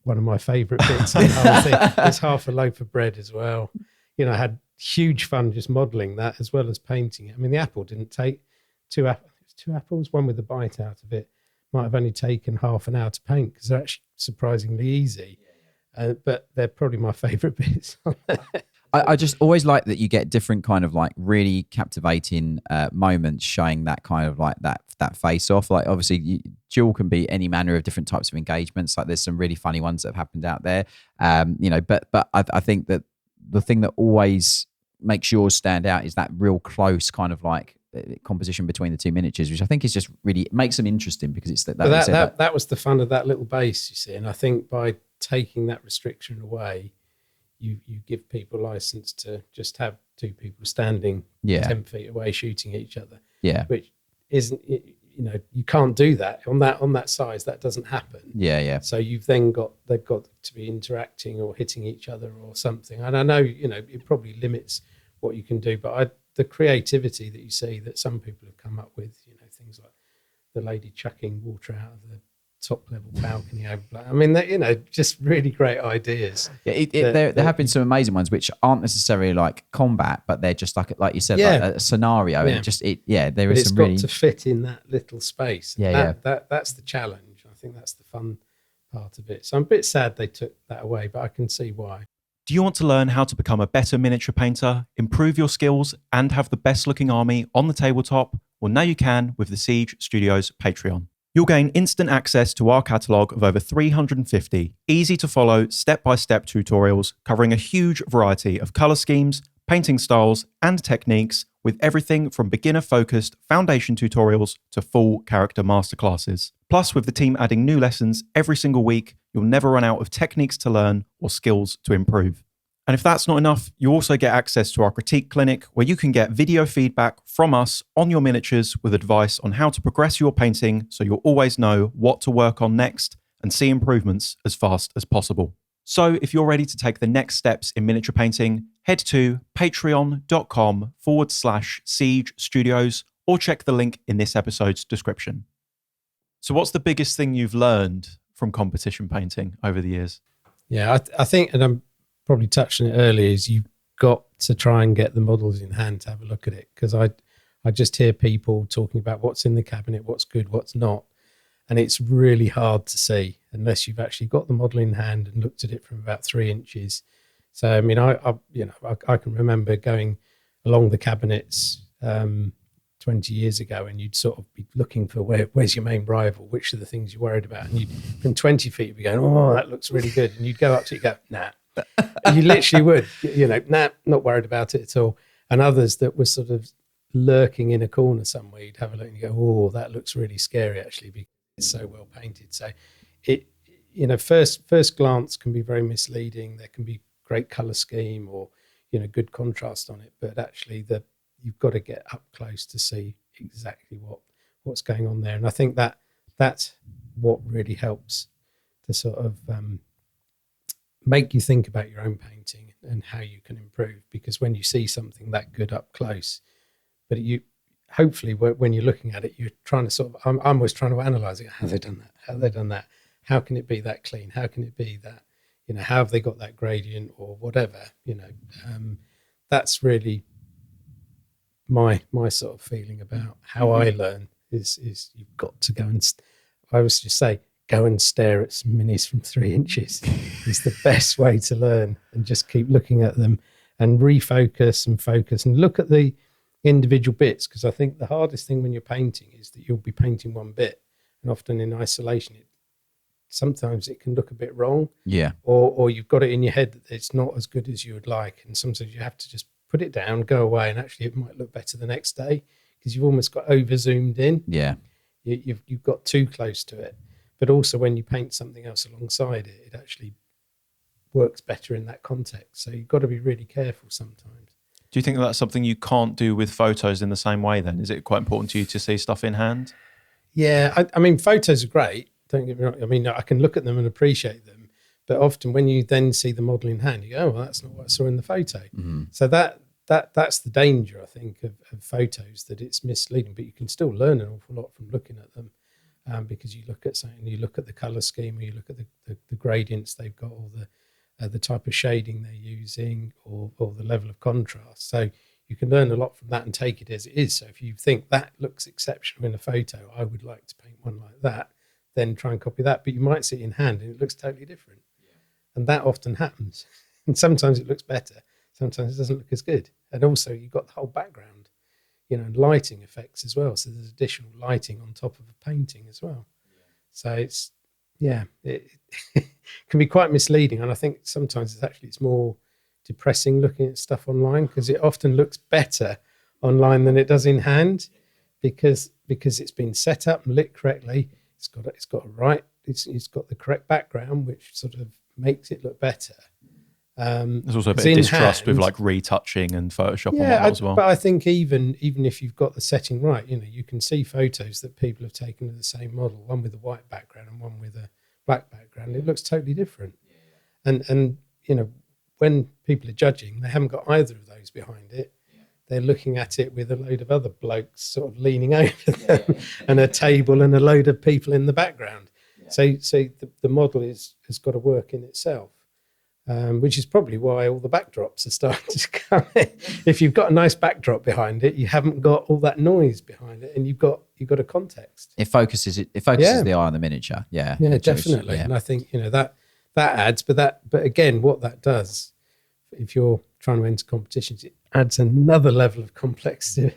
one of my favourite bits of the whole thing. There's half a loaf of bread as well. You know, I had huge fun just modelling that as well as painting it. I mean, the apple didn't take two apples, one with a bite out of it. Might have only taken half an hour to paint because they're actually surprisingly easy. But they're probably my favourite bits. I just always like that you get different kind of like really captivating moments showing that kind of like that face off. Like obviously duel can be any manner of different types of engagements. Like there's some really funny ones that have happened out there. But I think that the thing that always makes yours stand out is that real close kind of like composition between the two miniatures, which I think is just really makes them interesting because it's that was the fun of that little base, you see. And I think by taking that restriction away, you give people license to just have two people standing 10 feet away shooting at each other. Yeah, which isn't, you can't do that on that size. That doesn't happen. Yeah. So they've got to be interacting or hitting each other or something. And I know it probably limits what you can do, but the creativity that you see that some people have come up with, things like the lady chucking water out of the top level balcony over. I mean, just really great ideas. Yeah, there have been some amazing ones which aren't necessarily like combat, but they're just like you said, like a scenario. Yeah. And there is it's some got really to fit in that little space. That's the challenge. I think that's the fun part of it. So I'm a bit sad they took that away, but I can see why. Do you want to learn how to become a better miniature painter, improve your skills, and have the best looking army on the tabletop? Well, now you can with the Siege Studios Patreon. You'll gain instant access to our catalogue of over 350 easy to follow step-by-step tutorials covering a huge variety of colour schemes, painting styles, and techniques, with everything from beginner-focused foundation tutorials to full character masterclasses. Plus, with the team adding new lessons every single week, you'll never run out of techniques to learn or skills to improve. And if that's not enough, you also get access to our critique clinic, where you can get video feedback from us on your miniatures with advice on how to progress your painting so you'll always know what to work on next and see improvements as fast as possible. So if you're ready to take the next steps in miniature painting, head to patreon.com/Siege Studios or check the link in this episode's description. So what's the biggest thing you've learned from competition painting over the years? Yeah, I think, and I'm probably touched on it earlier, is you've got to try and get the models in hand to have a look at it, because I just hear people talking about what's in the cabinet, what's good, what's not, and it's really hard to see unless you've actually got the model in hand and looked at it from about 3 inches. So I mean, I can remember going along the cabinets 20 years ago, and you'd sort of be looking for where's your main rival, which are the things you're worried about, and from 20 feet you'd be going, oh, that looks really good, and you'd go up to it, you go, nah. And you literally would, nah, not worried about it at all. And others that were sort of lurking in a corner somewhere, you'd have a look and you go, oh, that looks really scary actually, because it's so well painted. So it, first glance can be very misleading. There can be great color scheme or good contrast on it, but actually you've got to get up close to see exactly what's going on there. And I think that's what really helps to sort of make you think about your own painting and how you can improve, because when you see something that good up close, but hopefully when you're looking at it, you're trying to sort of, I'm always trying to analyze it. How have they done that? How can it be that clean? How can it be that you know, how have they got that gradient or whatever, you know. That's really my sort of feeling about how I learn is you've got to go and I always just say, go and stare at some minis from 3 inches is the best way to learn, and just keep looking at them and refocus and focus and look at the individual bits. Because I think the hardest thing when you're painting is that you'll be painting one bit, and often in isolation, sometimes it can look a bit wrong. Yeah. Or you've got it in your head that it's not as good as you would like. And sometimes you have to just put it down, go away, and actually it might look better the next day because you've almost got over zoomed in. Yeah. You've got too close to it. But also when you paint something else alongside it, it actually works better in that context. So you've got to be really careful sometimes. Do you think that's something you can't do with photos in the same way then? Is it quite important to you to see stuff in hand? Yeah, I mean, photos are great. Don't get me wrong. I mean, I can look at them and appreciate them. But often when you then see the model in hand, you go, oh, well, that's not what I saw in the photo. Mm-hmm. So that's the danger, I think, of photos, that it's misleading. But you can still learn an awful lot from looking at them. Because you look at something, you look at the color scheme, or you look at the gradients they've got, or the type of shading they're using, or the level of contrast. So you can learn a lot from that and take it as it is. So if you think that looks exceptional in a photo, I would like to paint one like that, then try and copy that. But you might see it in hand and it looks totally different. Yeah. And that often happens. And sometimes it looks better, sometimes it doesn't look as good. And also you've got the whole background, you know, and lighting effects as well. So there's additional lighting on top of a painting as well. Yeah. So it's, it can be quite misleading. And I think sometimes it's more depressing looking at stuff online, because it often looks better online than it does in hand, because it's been set up and lit correctly. It's got the correct background, which sort of makes it look better. There's also a bit of distrust with like retouching and Photoshop and whatnot as well. But I think even if you've got the setting right, you know, you can see photos that people have taken of the same model, one with a white background and one with a black background. It looks totally different. Yeah. And you know, when people are judging, they haven't got either of those behind it. Yeah. They're looking at it with a load of other blokes sort of leaning over them and a table and a load of people in the background. Yeah. So the model has got to work in itself. Which is probably why all the backdrops are starting to come in. If you've got a nice backdrop behind it, you haven't got all that noise behind it, and you've got a context. It focuses the eye on the miniature. Yeah, definitely. And I think, you know, that adds, but again, what that does, if you're trying to enter competitions, it adds another level of complexity.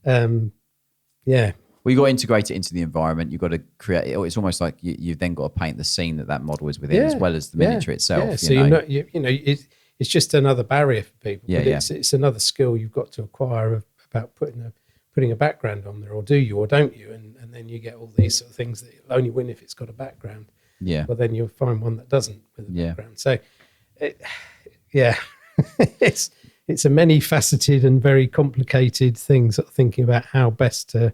Well, you've got to integrate it into the environment. You've got to create it. It's almost like you've then got to paint the scene that model is within, as well as the miniature itself. Yeah. So it's just another barrier for people. Yeah, but it's another skill you've got to acquire about putting a background on there, or do you or don't you? And then you get all these sort of things that you'll only win if it's got a background. Yeah. Well, then you'll find one that doesn't with a background. So, it's a many-faceted and very complicated thing. Sort of thinking about how best to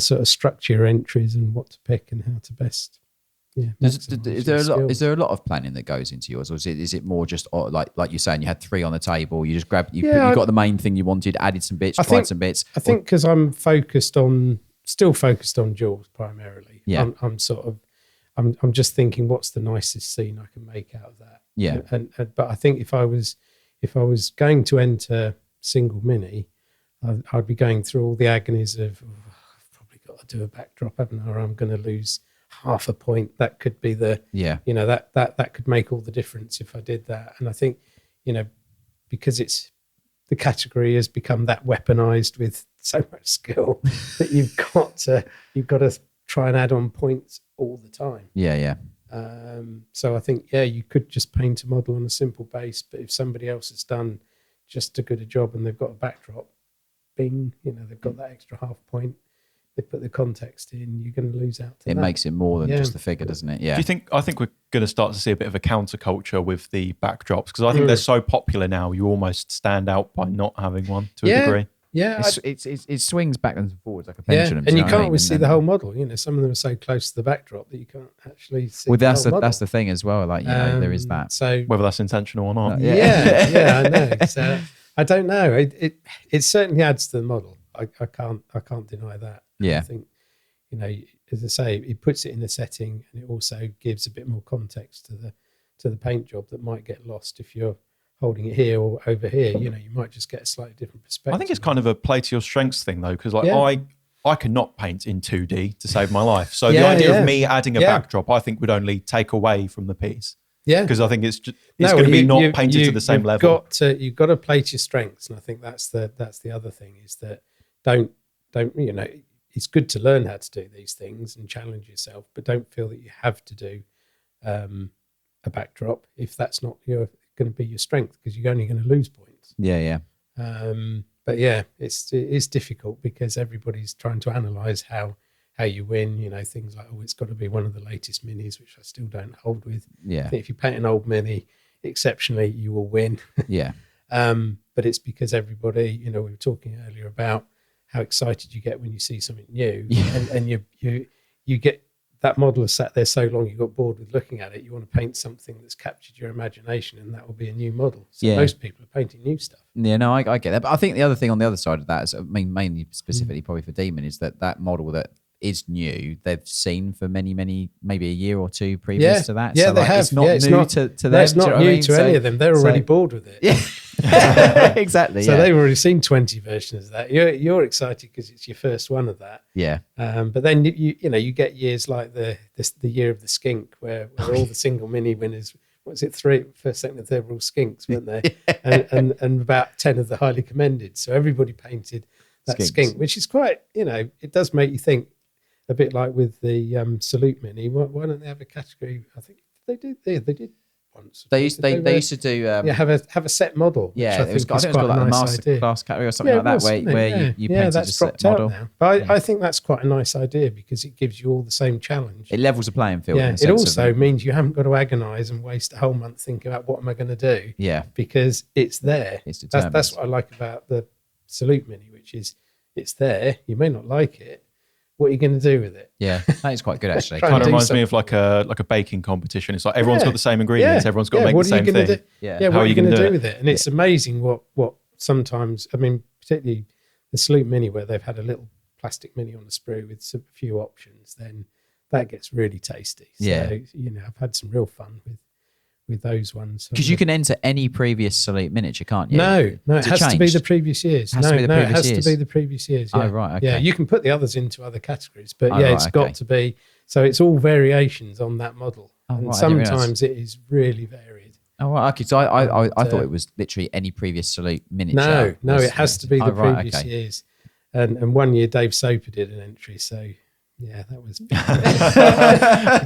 sort of structure your entries and what to pick and how to best. Yeah. Is there a lot of planning that goes into yours, or is it more just like you're saying, you had 3 on the table, you just grabbed, you got the main thing you wanted, added some bits, tried some bits? I think because I'm still focused on duels primarily. Yeah. I'm just thinking, what's the nicest scene I can make out of that? Yeah. But I think if I was going to enter single mini, I'd be going through all the agonies of, I've probably got to do a backdrop, haven't I? Or I'm going to lose half a point. That could be that could make all the difference if I did that. And I think, you know, because the category has become that weaponized with so much skill that you've got to try and add on points all the time. Yeah. So I think, you could just paint a model on a simple base, but if somebody else has done just as good a job and they've got a backdrop, bing, you know, they've got that extra half point, they put the context in, you're going to lose out to that. It makes it more than just the figure, doesn't it? Yeah. I think we're going to start to see a bit of a counterculture with the backdrops, because I think they're so popular now, you almost stand out by not having one to a degree. Yeah, it swings back and forwards like a pendulum. And you can't always see the whole model. You know, some of them are so close to the backdrop that you can't actually see. Well, that's the thing as well. Like, you know, there is that. So whether that's intentional or not. I know. So I don't know. It certainly adds to the model. I can't deny that. Yeah. I think, you know, as I say, it puts it in a setting, and it also gives a bit more context to the paint job that might get lost if you're holding it here or over here. You might just get a slightly different perspective. I think it's kind of a play to your strengths thing though, because I cannot paint in 2D to save my life. So the idea of me adding a backdrop, I think would only take away from the piece. Yeah, because I think it's going to be not painted to the same level. You've got to play to your strengths, and I think that's the other thing is that don't it's good to learn how to do these things and challenge yourself, but don't feel that you have to do a backdrop if that's not going to be your strength, because you're only going to lose points. Yeah. But yeah, it's difficult because everybody's trying to analyse how you win. Things like, it's got to be one of the latest minis, which I still don't hold with. Yeah, I think if you paint an old mini exceptionally, you will win. Yeah. But it's because everybody, we were talking earlier about how excited you get when you see something new, and you get that model has sat there so long, you got bored with looking at it. You want to paint something that's captured your imagination, and that will be a new model. So most people are painting new stuff. Yeah, no, I get that. But I think the other thing on the other side of that is, mainly specifically probably for Demon, is that model that is new, they've seen for many, maybe a year or two previous to that. Yeah, so they have. It's not new to them. It's not new to any of them. They're already bored with it. Yeah, exactly. So they've already seen 20 versions of that. You're excited because it's your first one of that. Yeah. But then you get years like the year of the skink, where all the single mini winners, what's it, first, second, and third were all skinks, weren't they? and about 10 of the highly commended. So everybody painted that skink, which is quite, it does make you think. A bit like with the Salute Mini. Why don't they have a category? I think they did once. They used to do have a set model. Yeah, I think it's got like a master class category or something like that, where you painted a set model. Now. But I think that's quite a nice idea because it gives you all the same challenge. It levels the playing field. Yeah, it also means you haven't got to agonise and waste a whole month thinking about what am I going to do. Yeah, because it's there. It's determined. That's what I like about the Salute Mini, which is it's there. You may not like it. What are you going to do with it? Yeah, that is quite good actually. Kind of reminds me of like a baking competition. It's like everyone's got the same ingredients. Everyone's got to make the same thing. What are you going to do with it? And it's amazing what sometimes, particularly the Salute Mini, where they've had a little plastic mini on the sprue with a few options, then that gets really tasty. So, I've had some real fun with those ones. Because you can enter any previous Salute miniature, can't you? No, it has to be the previous years. It has to be the previous years. Yeah. Oh, right, okay. Yeah, you can put the others into other categories, but it's got to be. So it's all variations on that model. And sometimes it is really varied. Oh, right, okay. So I thought it was literally any previous Salute miniature. No, it has to be the previous years. And one year Dave Soper did an entry, so... Yeah, that was...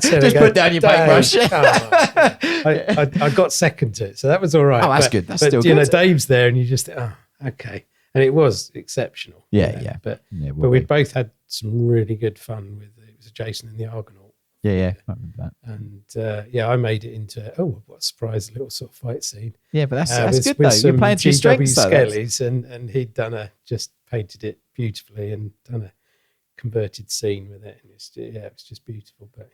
Just put down your paintbrush. I got second to it, so that was all right. Oh, that's good. That's still good. Dave's there and you just, okay. And it was exceptional. Yeah. But we'd both had some really good fun with it. It was Jason and the Argonaut. Yeah, I remember that. And I made it into, what a surprise, a little sort of fight scene. Yeah, but that's good though. You're playing to your strengths though. Skellies, and he'd just painted it beautifully and done a converted scene with it, and it was just beautiful. But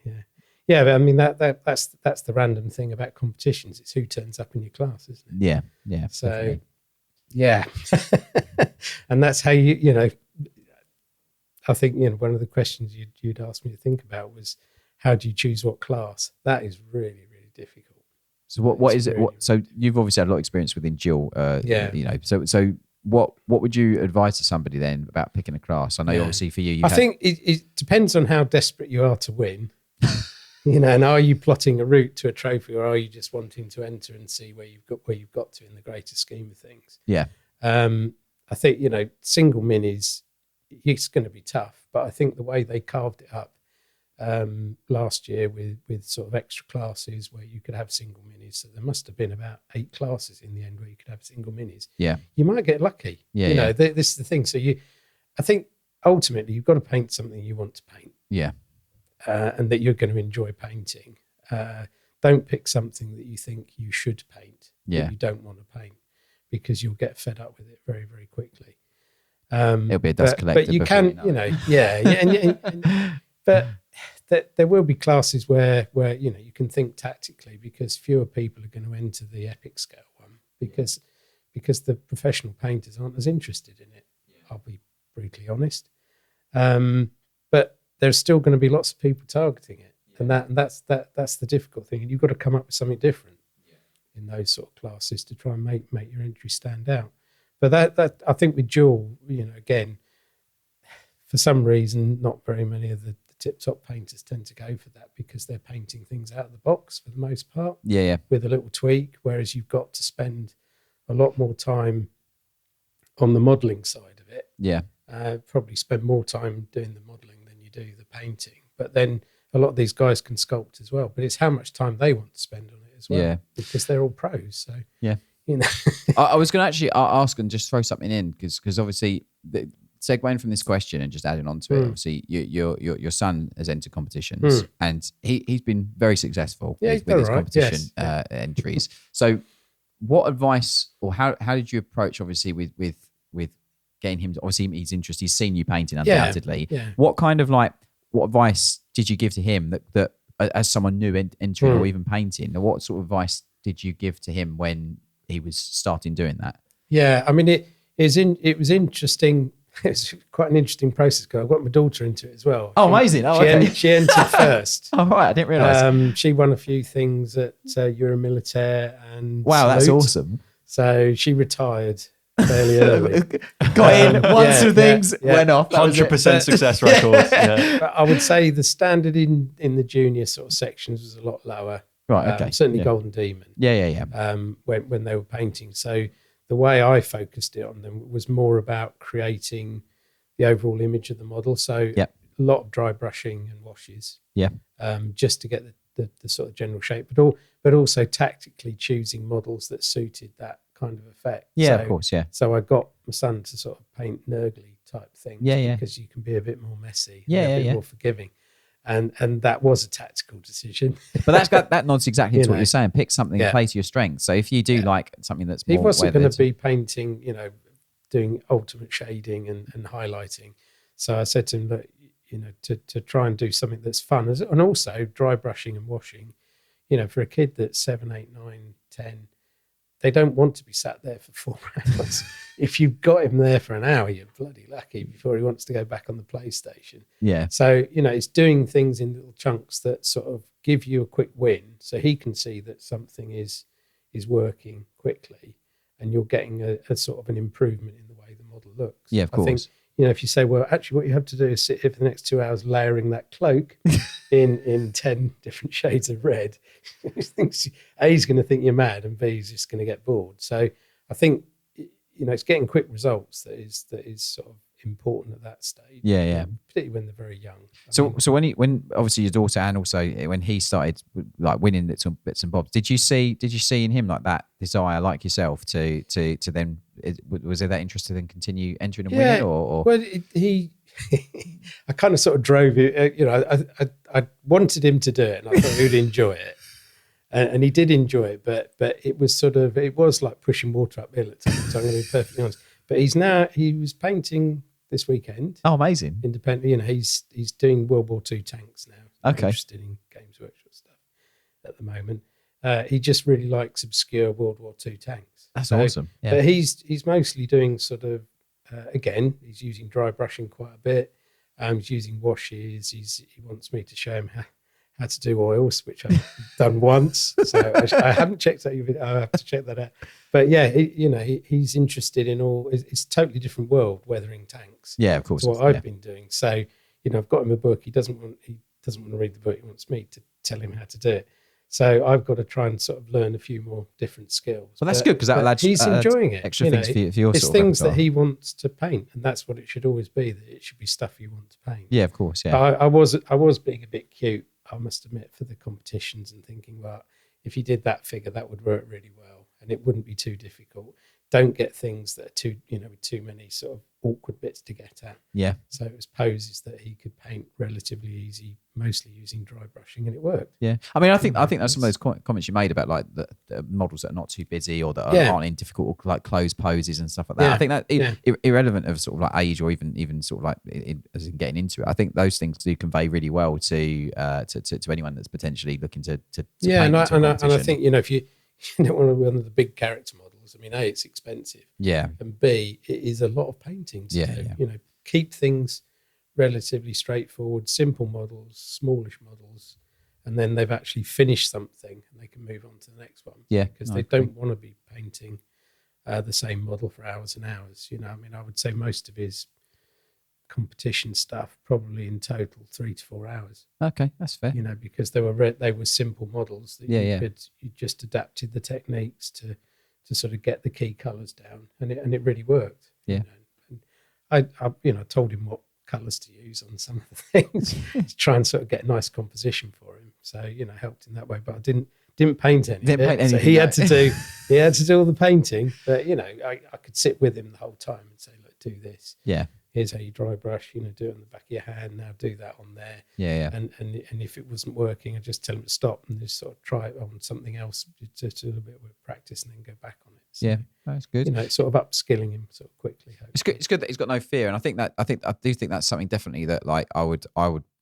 but I mean that's the random thing about competitions. It's who turns up in your class, isn't it? Yeah. So and that's how you I think one of the questions you'd asked me to think about was how do you choose what class? That is really, really difficult. So what is it? So you've obviously had a lot of experience within duel. So what would you advise to somebody then about picking a class? I know obviously for you, I think it depends on how desperate you are to win. And are you plotting a route to a trophy, or are you just wanting to enter and see where you've got to in the greater scheme of things? Yeah. I think single minis, it's going to be tough, but I think the way they carved it up last year with sort of extra classes where you could have single minis, so there must have been about 8 classes in the end where you could have single minis. Yeah, you might get lucky. This is the thing. So I think ultimately you've got to paint something you want to paint. Yeah, and that you're going to enjoy painting. Don't pick something that you think you should paint. That you don't want to paint, because you'll get fed up with it very, very quickly. It'll be a dust collector. But you can, but there will be classes where you can think tactically, because fewer people are going to enter the epic scale one because the professional painters aren't as interested in it. I'll be brutally honest. But there's still going to be lots of people targeting it. And that's the difficult thing. And you've got to come up with something different in those sort of classes to try and make your entry stand out. But that I think with dual, again, for some reason, not very many of the tip-top painters tend to go for that because they're painting things out of the box for the most part. Yeah. With a little tweak, whereas you've got to spend a lot more time on the modelling side of it. Yeah. Probably spend more time doing the modelling than you do the painting. But then a lot of these guys can sculpt as well. But it's how much time they want to spend on it as well. Because they're all pros. So, I was going to actually ask and just throw something in because obviously, segueing from this question and just adding on to it, obviously your son has entered competitions and he's been very successful with his competition entries. So what advice or how did you approach obviously with getting him to, obviously he's interested, he's seen you painting undoubtedly. What kind of what advice did you give to him that as someone new entering or even painting, or what sort of advice did you give to him when he was starting doing that? Yeah, I mean it was interesting. It's quite an interesting process because I've got my daughter into it as well. Oh, amazing! She entered first. Oh, right, I didn't realise. She won a few things at Euromilitaire and wow, that's Salute. awesome. So she retired fairly early. Got in, won some things, went off. 100% success record. Yeah. But I would say the standard in the junior sort of sections was a lot lower. Right. Okay. Certainly Golden Demon. Yeah. When they were painting, so the way I focused it on them was more about creating the overall image of the model. So a lot of dry brushing and washes. Yeah. Just to get the sort of general shape, but also tactically choosing models that suited that kind of effect. Yeah, of course. Yeah. So I got my son to sort of paint Nurgly type things. Yeah. Because you can be a bit more messy. Yeah. A bit more forgiving. And that was a tactical decision. But that nods exactly to what you're saying. Pick something and play to your strengths. So if you do like something that's more, he wasn't going to be painting, doing ultimate shading and highlighting. So I said to him that to try and do something that's fun, and also dry brushing and washing. For a kid that's 7, 8, 9, 10, they don't want to be sat there for 4 hours. If you've got him there for an hour, you're bloody lucky before he wants to go back on the PlayStation. Yeah. So, it's doing things in little chunks that sort of give you a quick win so he can see that something is working quickly and you're getting a sort of an improvement in the way the model looks. Yeah, of course. I think, if you say, well, actually what you have to do is sit here for the next 2 hours layering that cloak in 10 different shades of red, A, he's going to think you're mad, and B, he's just going to get bored. So I think, it's getting quick results that is sort of important at that stage. Yeah. Particularly when they're very young. So when obviously your daughter and also when he started like winning bits and bobs, did you see in him like that desire, like yourself, to then was there that interest to then continue entering and winning, or? Well, he I kind of sort of drove it. I wanted him to do it, and I thought he would enjoy it. And he did enjoy it, but it was like pushing water uphill at times. I'm going to be perfectly honest. But he was painting this weekend. Oh, amazing! Independently, he's doing World War II tanks now. Okay, interested in Games Workshop stuff at the moment. He just really likes obscure World War II tanks. That's awesome. Yeah. But he's mostly doing sort of again. He's using dry brushing quite a bit. He's using washes. He wants me to show him how to do oils, which I've done once. So I haven't checked that. I have to check that out. But yeah, he's interested in all. It's a totally different world, weathering tanks. Yeah, of course. What I've been doing. So I've got him a book. He doesn't want to read the book. He wants me to tell him how to do it. So I've got to try and sort of learn a few more different skills. Well, that's good because that adds. He's enjoying it. Extra things for your it's sort of things repertoire. that he wants to paint, and that's what it should always be. That it should be stuff you want to paint. Yeah, of course. Yeah. I was being a bit cute, I must admit, for the competitions and thinking, well, if you did that figure, that would work really well and it wouldn't be too difficult. Don't get things that are too, with too many sort of awkward bits to get at. Yeah. So it was poses that he could paint relatively easy, mostly using dry brushing, and it worked. Yeah. I mean, I think that's some of those comments you made about like the models that are not too busy or that aren't in difficult like closed poses and stuff like that. Yeah. I think that irrelevant of sort of like age or even sort of like as in getting into it, I think those things do convey really well to anyone that's potentially looking to paint and I think if you don't want to be one of the big character models. I mean, A, it's expensive. Yeah. And B, it is a lot of painting to do. Yeah. Keep things relatively straightforward, simple models, smallish models, and then they've actually finished something and they can move on to the next one. Yeah, because they don't want to be painting the same model for hours and hours. You know, I mean, I would say most of his competition stuff probably in total 3 to 4 hours. Okay, that's fair. You know, because they were simple models that you just adapted the techniques to sort of get the key colours down, and it really worked. Yeah. You know? And I told him what colours to use on some of the things to try and sort of get a nice composition for him. So, helped in that way. But I didn't paint any. So he had to do all the painting. But I could sit with him the whole time and say, look, do this. Yeah. Here's how you dry brush, do it on the back of your hand. Now do that on there. Yeah. And if it wasn't working, I'd just tell him to stop and just sort of try it on something else, just a little bit of practice, and then go back on it. So, yeah, that's good. It's sort of upskilling him sort of quickly. Hopefully. It's good that he's got no fear, and I do think that's something definitely that like I would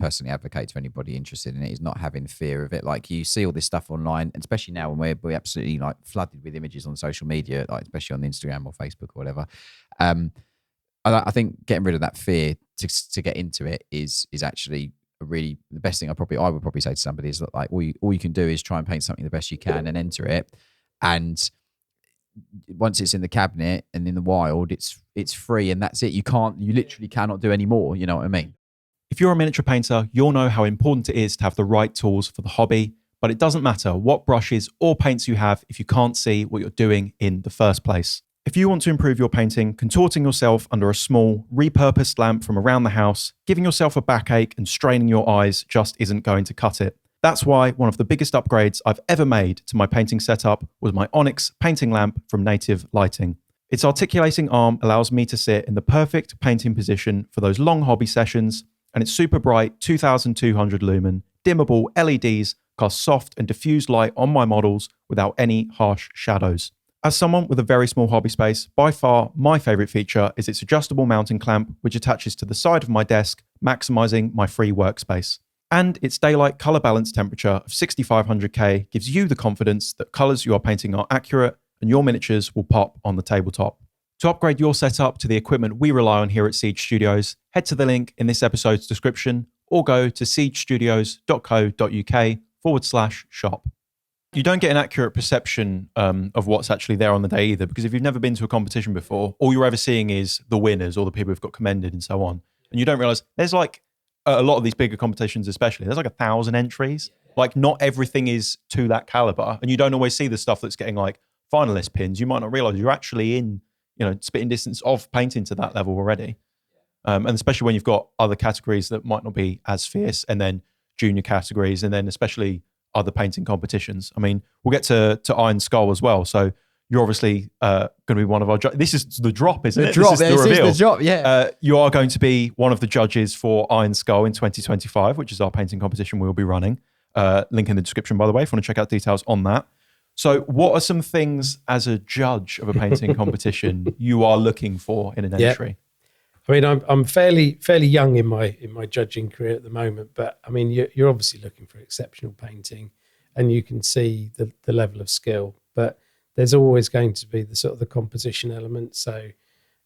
personally advocate to anybody interested in it, is not having fear of it. Like, you see all this stuff online, and especially now when we're absolutely like flooded with images on social media, like especially on Instagram or Facebook or whatever. I think getting rid of that fear to get into it is actually really the best thing. I would probably say to somebody is that, like, all you can do is try and paint something the best you can and enter it, and once it's in the cabinet and in the wild, it's free, and that's it. You literally cannot do any more. You know what I mean? If you're a miniature painter, you'll know how important it is to have the right tools for the hobby, but it doesn't matter what brushes or paints you have if you can't see what you're doing in the first place. If you want to improve your painting, contorting yourself under a small, repurposed lamp from around the house, giving yourself a backache and straining your eyes just isn't going to cut it. That's why one of the biggest upgrades I've ever made to my painting setup was my Onyx painting lamp from Native Lighting. Its articulating arm allows me to sit in the perfect painting position for those long hobby sessions, and its super bright 2200 lumen, dimmable LEDs cast soft and diffused light on my models without any harsh shadows. As someone with a very small hobby space, by far my favourite feature is its adjustable mounting clamp, which attaches to the side of my desk, maximising my free workspace. And its daylight colour balance temperature of 6500K gives you the confidence that colours you are painting are accurate and your miniatures will pop on the tabletop. To upgrade your setup to the equipment we rely on here at Siege Studios, head to the link in this episode's description or go to siegestudios.co.uk/shop. You don't get an accurate perception of what's actually there on the day either, because if you've never been to a competition before, all you're ever seeing is the winners or the people who've got commended and so on. And you don't realise there's like a lot of these bigger competitions, especially, there's like 1,000 entries. Like, not everything is to that caliber, and you don't always see the stuff that's getting like finalist pins. You might not realise you're actually in, spitting distance of painting to that level already. And especially when you've got other categories that might not be as fierce, and then junior categories, and then especially other painting competitions. I mean, we'll get to Iron Skull as well. So you're obviously going to be one of our this is the drop, isn't it? This is the reveal. The drop, yeah. You are going to be one of the judges for Iron Skull in 2025, which is our painting competition we'll be running. Link in the description, by the way, if you want to check out details on that. So what are some things as a judge of a painting competition you are looking for in an entry? I mean, I'm fairly young in my judging career at the moment, but I mean, you're obviously looking for exceptional painting, and you can see the level of skill. But there's always going to be the sort of the composition element. So,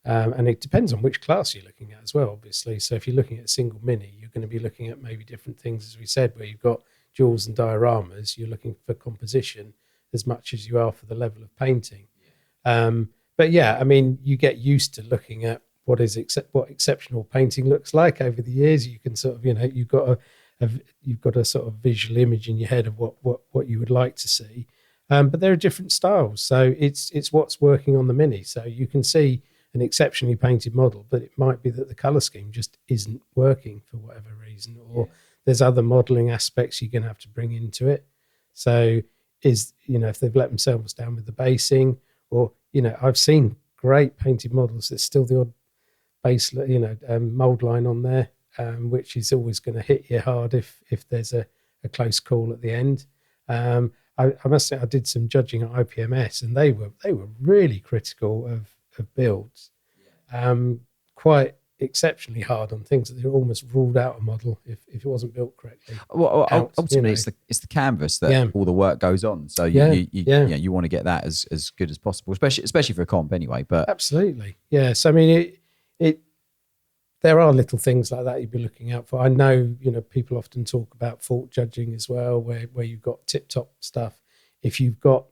and it depends on which class you're looking at as well, obviously. So if you're looking at a single mini, you're going to be looking at maybe different things, as we said, where you've got duels and dioramas. You're looking for composition as much as you are for the level of painting. But yeah, I mean, you get used to looking at what exceptional painting looks like over the years. You can sort of, you've got a sort of visual image in your head of what you would like to see. But there are different styles. So it's what's working on the mini. So you can see an exceptionally painted model, but it might be that the color scheme just isn't working for whatever reason, or there's other modeling aspects you're going to have to bring into it. So if they've let themselves down with the basing, or, I've seen great painted models. There's still the odd base, mold line on there, which is always going to hit you hard if there's a close call at the end. I must say, I did some judging at IPMS, and they were really critical of builds, quite exceptionally hard on things that they almost ruled out a model if it wasn't built correctly. Well, ultimately, it's the canvas that all the work goes on. So you want to get that as good as possible, especially for a comp anyway. But absolutely, yeah. So I mean, there are little things like that you'd be looking out for. I know, people often talk about fault judging as well, where you've got tip-top stuff. If you've got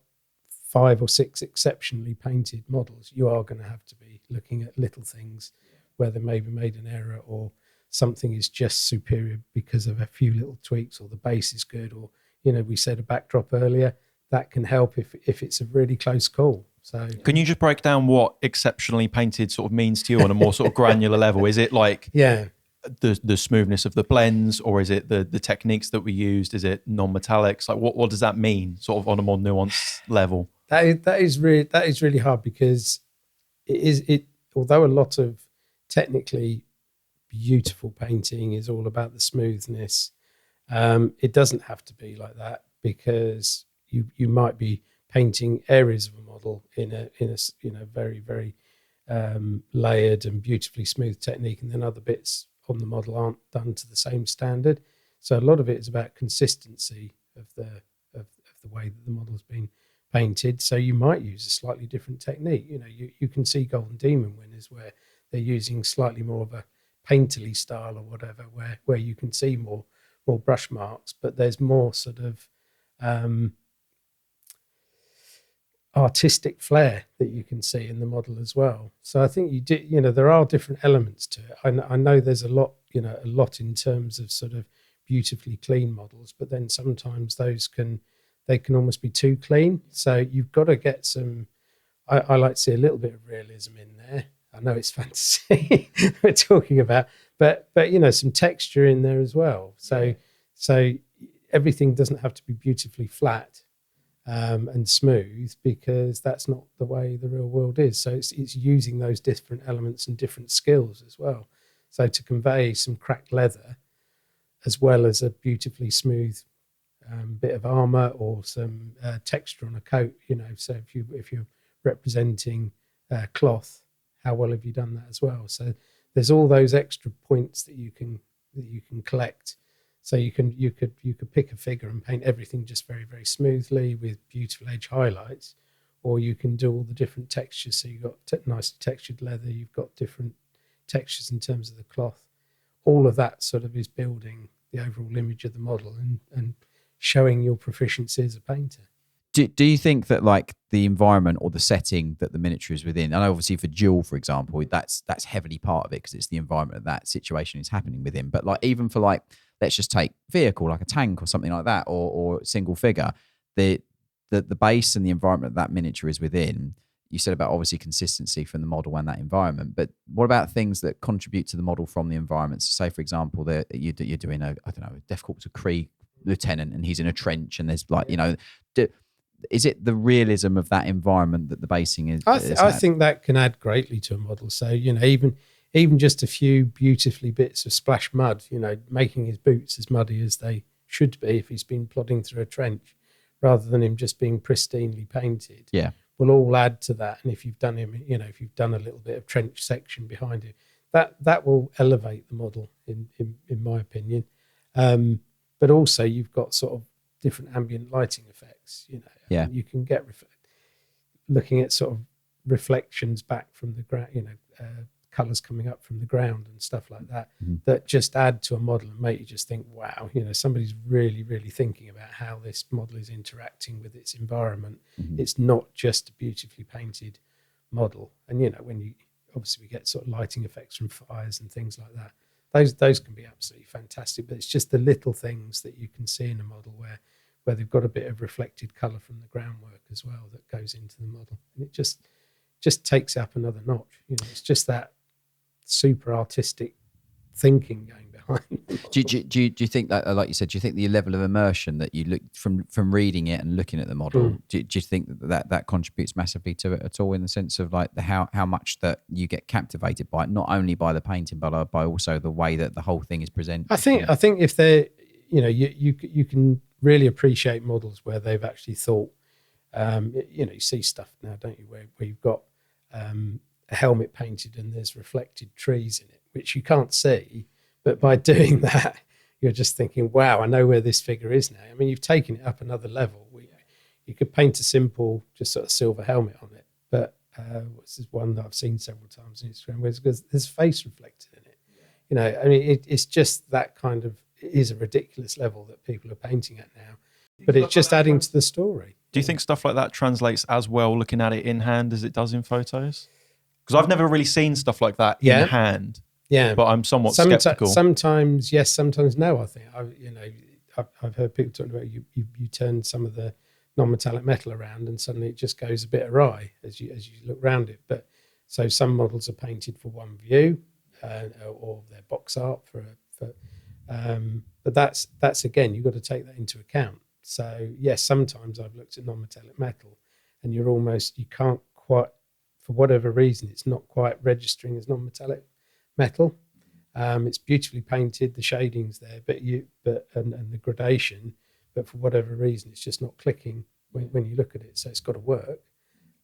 5 or 6 exceptionally painted models, you are going to have to be looking at little things where they maybe made an error, or something is just superior because of a few little tweaks, or the base is good, or, we said a backdrop earlier. That can help if it's a really close call. So, can you just break down what exceptionally painted sort of means to you on a more sort of granular level? Is it like the smoothness of the blends, or is it the techniques that we used? Is it non-metallics? Like what does that mean, sort of on a more nuanced level? That is really hard, because although a lot of technically beautiful painting is all about the smoothness, it doesn't have to be like that, because you might be painting areas of a model in a very, very layered and beautifully smooth technique, and then other bits on the model aren't done to the same standard. So a lot of it is about consistency of the way that the model's been painted. So you might use a slightly different technique. You can see Golden Demon winners where they're using slightly more of a painterly style or whatever, where you can see more brush marks, but there's more sort of artistic flair that you can see in the model as well. So I think there are different elements to it. I know there's a lot in terms of sort of beautifully clean models, but then sometimes they can almost be too clean. So you've got to get some, I like to see a little bit of realism in there. I know it's fantasy we're talking about, but some texture in there as well. So everything doesn't have to be beautifully flat and smooth, because that's not the way the real world is. So it's using those different elements and different skills as well. So to convey some cracked leather as well as a beautifully smooth bit of armor or some texture on a coat, so if you're representing cloth, how well have you done that as well? So there's all those extra points that you can collect. So you could pick a figure and paint everything just very, very smoothly with beautiful edge highlights, or you can do all the different textures. So you've got nicely textured leather, you've got different textures in terms of the cloth. All of that sort of is building the overall image of the model and showing your proficiency as a painter. Do you think that like the environment or the setting that the miniature is within, I know obviously for Duel, for example, that's heavily part of it because it's the environment that situation is happening within. But like even for like, let's just take vehicle like a tank or something like that, or single figure, the base and the environment that miniature is within. You said about obviously consistency from the model and that environment, but what about things that contribute to the model from the environment? So say for example that you're doing a Death Corps of Kree lieutenant and he's in a trench and there's like is it the realism of that environment that the basing is? I think that can add greatly to a model. So even just a few beautifully bits of splash mud, making his boots as muddy as they should be if he's been plodding through a trench, rather than him just being pristinely painted. Yeah, will all add to that. And if you've done him, if you've done a little bit of trench section behind him, that will elevate the model in my opinion. But also you've got sort of different ambient lighting effects. Yeah, you can get looking at sort of reflections back from the ground. Colours coming up from the ground and stuff like that, that just add to a model and make you just think, wow, somebody's really, really thinking about how this model is interacting with its environment. It's not just a beautifully painted model. And, when obviously we get sort of lighting effects from fires and things like that, those can be absolutely fantastic. But it's just the little things that you can see in a model where they've got a bit of reflected colour from the groundwork as well that goes into the model. And it just takes up another notch. It's just that super artistic thinking going behind. Do you think that, like you said, do you think the level of immersion that you look from reading it and looking at the model, do you think that contributes massively to it at all, in the sense of like how much that you get captivated by it, not only by the painting but by also the way that the whole thing is presented? I think if they're you can really appreciate models where they've actually thought. You see stuff now, don't you, where you've got a helmet painted and there's reflected trees in it, which you can't see. But by doing that, you're just thinking, wow, I know where this figure is now. I mean, you've taken it up another level. You could paint a simple, just sort of silver helmet on it. But this is one that I've seen several times on Instagram, where there's face reflected in it. You know, I mean, it's just that kind of, it is a ridiculous level that people are painting at now, but it's just adding to the story. Do you think stuff like that translates as well looking at it in hand as it does in photos? Because I've never really seen stuff like that in hand. Yeah, but I'm somewhat skeptical. Sometimes yes, sometimes no. I think I've heard people talking about you turn some of the non-metallic metal around and suddenly it just goes a bit awry as you look around it. But so some models are painted for one view, or they're box art but that's again, you've got to take that into account. So yes, sometimes I've looked at non-metallic metal and you can't quite, for whatever reason, it's not quite registering as non-metallic metal. It's beautifully painted, the shading's there, and the gradation, but for whatever reason, it's just not clicking when you look at it. So it's got to work,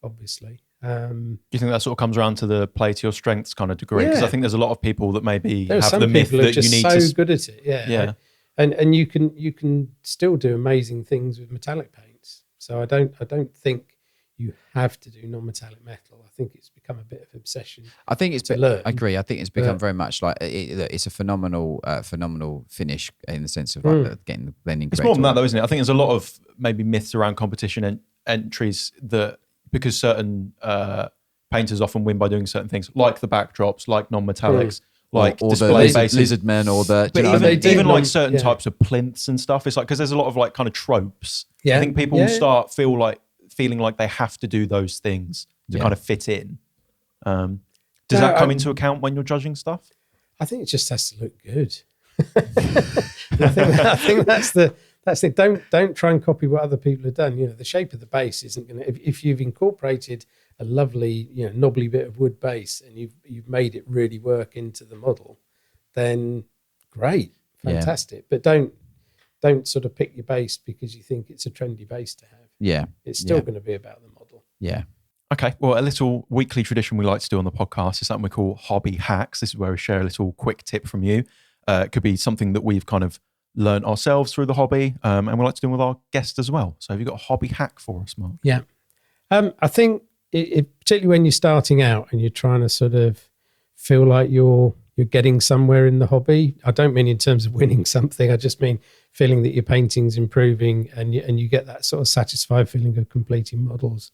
obviously. Do you think that sort of comes around to the play to your strengths kind of degree? Because I think there's a lot of people that maybe have the myth that you need so good at it. Yeah. And you can still do amazing things with metallic paints. So I don't think you have to do non-metallic metal. I think it's become a bit of obsession. I think it's. I agree. I think it's become very much like it's a phenomenal finish in the sense of like getting the blending. It's more than that, though, isn't it? I think there's a lot of maybe myths around competition entries that because certain painters often win by doing certain things, like the backdrops, like non-metallics. Like or display the lizard men, or the even like certain types of plinths and stuff. It's like because there's a lot of like kind of tropes. I think people start feeling like they have to do those things to kind of fit in. Does that come into account when you're judging stuff? I think it just has to look good. I think that's it. Don't try and copy what other people have done. You know, the shape of the base isn't going to. If you've incorporated a lovely, knobbly bit of wood base and you've made it really work into the model, then great, fantastic. But don't sort of pick your base because you think it's a trendy base to have. Yeah, it's still going to be about the model. Yeah. Okay, well, a little weekly tradition we like to do on the podcast is something we call hobby hacks. This is where we share a little quick tip from you. It could be something that we've kind of learned ourselves through the hobby, and we like to do them with our guests as well. So have you got a hobby hack for us, Mark? Yeah. I think particularly when you're starting out and you're trying to sort of feel like you're getting somewhere in the hobby. I don't mean in terms of winning something. I just mean feeling that your painting's improving and you get that sort of satisfied feeling of completing models.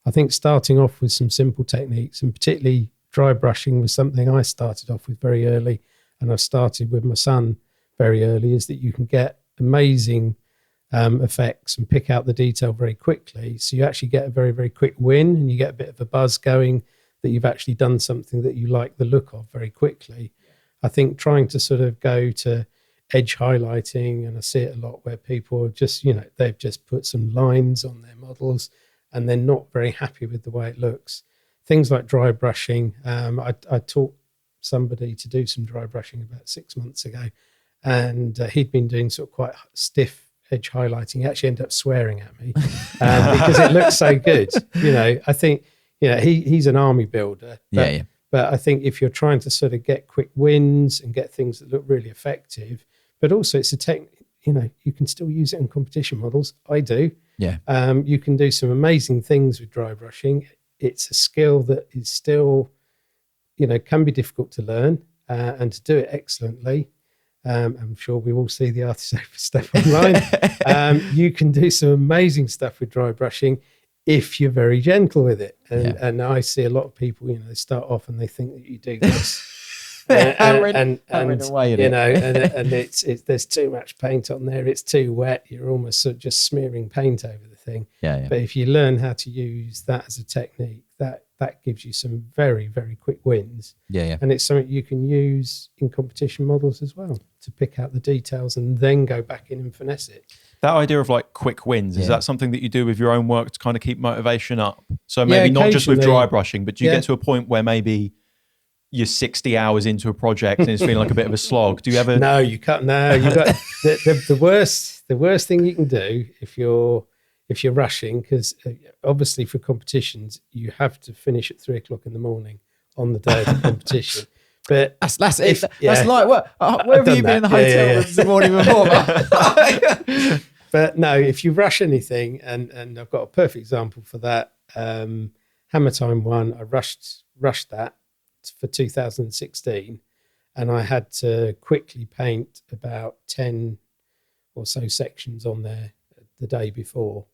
I think starting off with some simple techniques, and particularly dry brushing was something I started off with very early, and I've started with my son very early, is that you can get amazing effects and pick out the detail very quickly. So you actually get a very, very quick win, and you get a bit of a buzz going that you've actually done something that you like the look of very quickly. I think trying to sort of go to edge highlighting, and I see it a lot where people are just, they've just put some lines on their models and they're not very happy with the way it looks. Things like dry brushing. I taught somebody to do some dry brushing about 6 months ago, and he'd been doing sort of quite stiff edge highlighting. He actually ended up swearing at me because it looks so good. I think, he's an army builder. But I think if you're trying to sort of get quick wins and get things that look really effective, but also it's a technique, you can still use it in competition models. I do. Yeah. You can do some amazing things with dry brushing. It's a skill that is still, can be difficult to learn and to do it excellently. I'm sure we all see the artist stuff online. You can do some amazing stuff with dry brushing if you're very gentle with it. And I see a lot of people, they start off and they think that you do this. and it's there's too much paint on there. It's too wet. You're almost sort of just smearing paint over the thing. Yeah. But if you learn how to use that as a technique, that gives you some very, very quick wins. Yeah. And it's something you can use in competition models as well to pick out the details and then go back in and finesse it. That idea of like quick wins, is that something that you do with your own work to kind of keep motivation up? So maybe not just with dry brushing, but do you get to a point where maybe you're 60 hours into a project and it's feeling like a bit of a slog? Do you ever? No, you can't. No, you got the worst thing you can do if you're rushing, because obviously for competitions you have to finish at 3:00 in the morning on the day of the competition. But that's it. That's like what? Where have you been in the hotel rooms the morning before? But no, if you rush anything, and I've got a perfect example for that. Hammer Time 1, I rushed that for 2016, and I had to quickly paint about 10 or so sections on there the day before,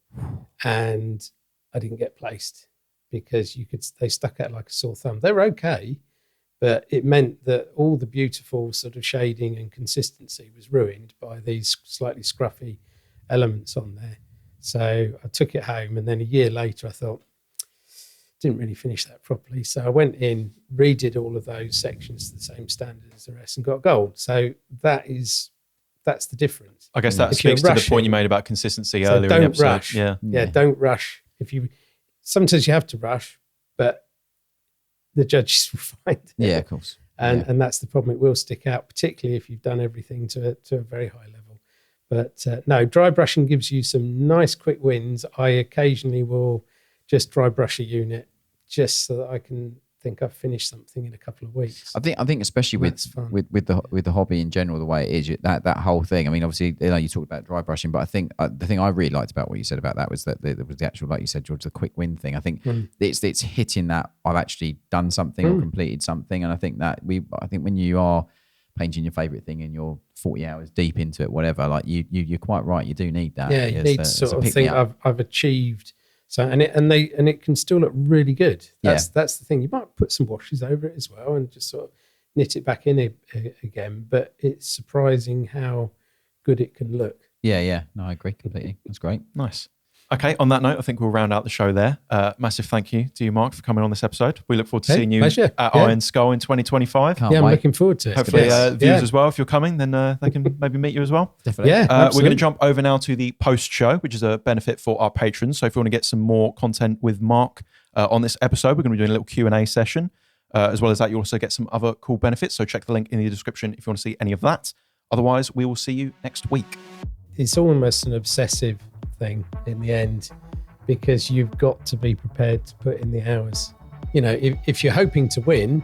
and I didn't get placed because they stuck out like a sore thumb. They were okay, but it meant that all the beautiful sort of shading and consistency was ruined by these slightly scruffy elements on there. So I took it home, and then a year later I thought, didn't really finish that properly. So I went in, redid all of those sections to the same standard as the rest, and got gold. So that's the difference. I guess that speaks to the point you made about consistency earlier in the episode. Rush. Yeah, don't rush. Sometimes you have to rush, but the judges will find it. Yeah, of course. And that's the problem. It will stick out, particularly if you've done everything to a very high level. But no, dry brushing gives you some nice quick wins. I occasionally will just dry brush a unit just so that I can think I've finished something in a couple of weeks. I think especially with the hobby in general, the way it is, that whole thing. I mean, obviously, you talked about dry brushing, but I think the thing I really liked about what you said about that was that there was the actual, like you said, George, the quick win thing. I think it's hitting that I've actually done something or completed something, and I think when you are painting your favourite thing and you're 40 hours deep into it, whatever, like you're quite right. You do need that. Yeah, you need to sort of think I've achieved. So and it can still look really good. That's the thing. You might put some washes over it as well and just sort of knit it back in again. But it's surprising how good it can look. Yeah. No, I agree completely. That's great. Nice. Okay, on that note, I think we'll round out the show there. Massive thank you to you, Mark, for coming on this episode. We look forward to seeing you at Iron Skull in 2025. I'm looking forward to it. Hopefully, viewers as well, if you're coming, then they can maybe meet you as well. Definitely. Yeah, we're going to jump over now to the post show, which is a benefit for our patrons. So if you want to get some more content with Mark on this episode, we're going to be doing a little Q&A session. As well as that, you also get some other cool benefits. So check the link in the description if you want to see any of that. Otherwise, we will see you next week. It's almost an obsessive thing in the end, because you've got to be prepared to put in the hours. If you're hoping to win,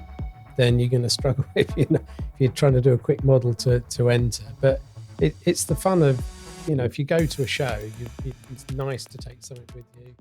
then you're going to struggle if you're trying to do a quick model to enter. But it's the fun of, if you go to a show, it's nice to take something with you.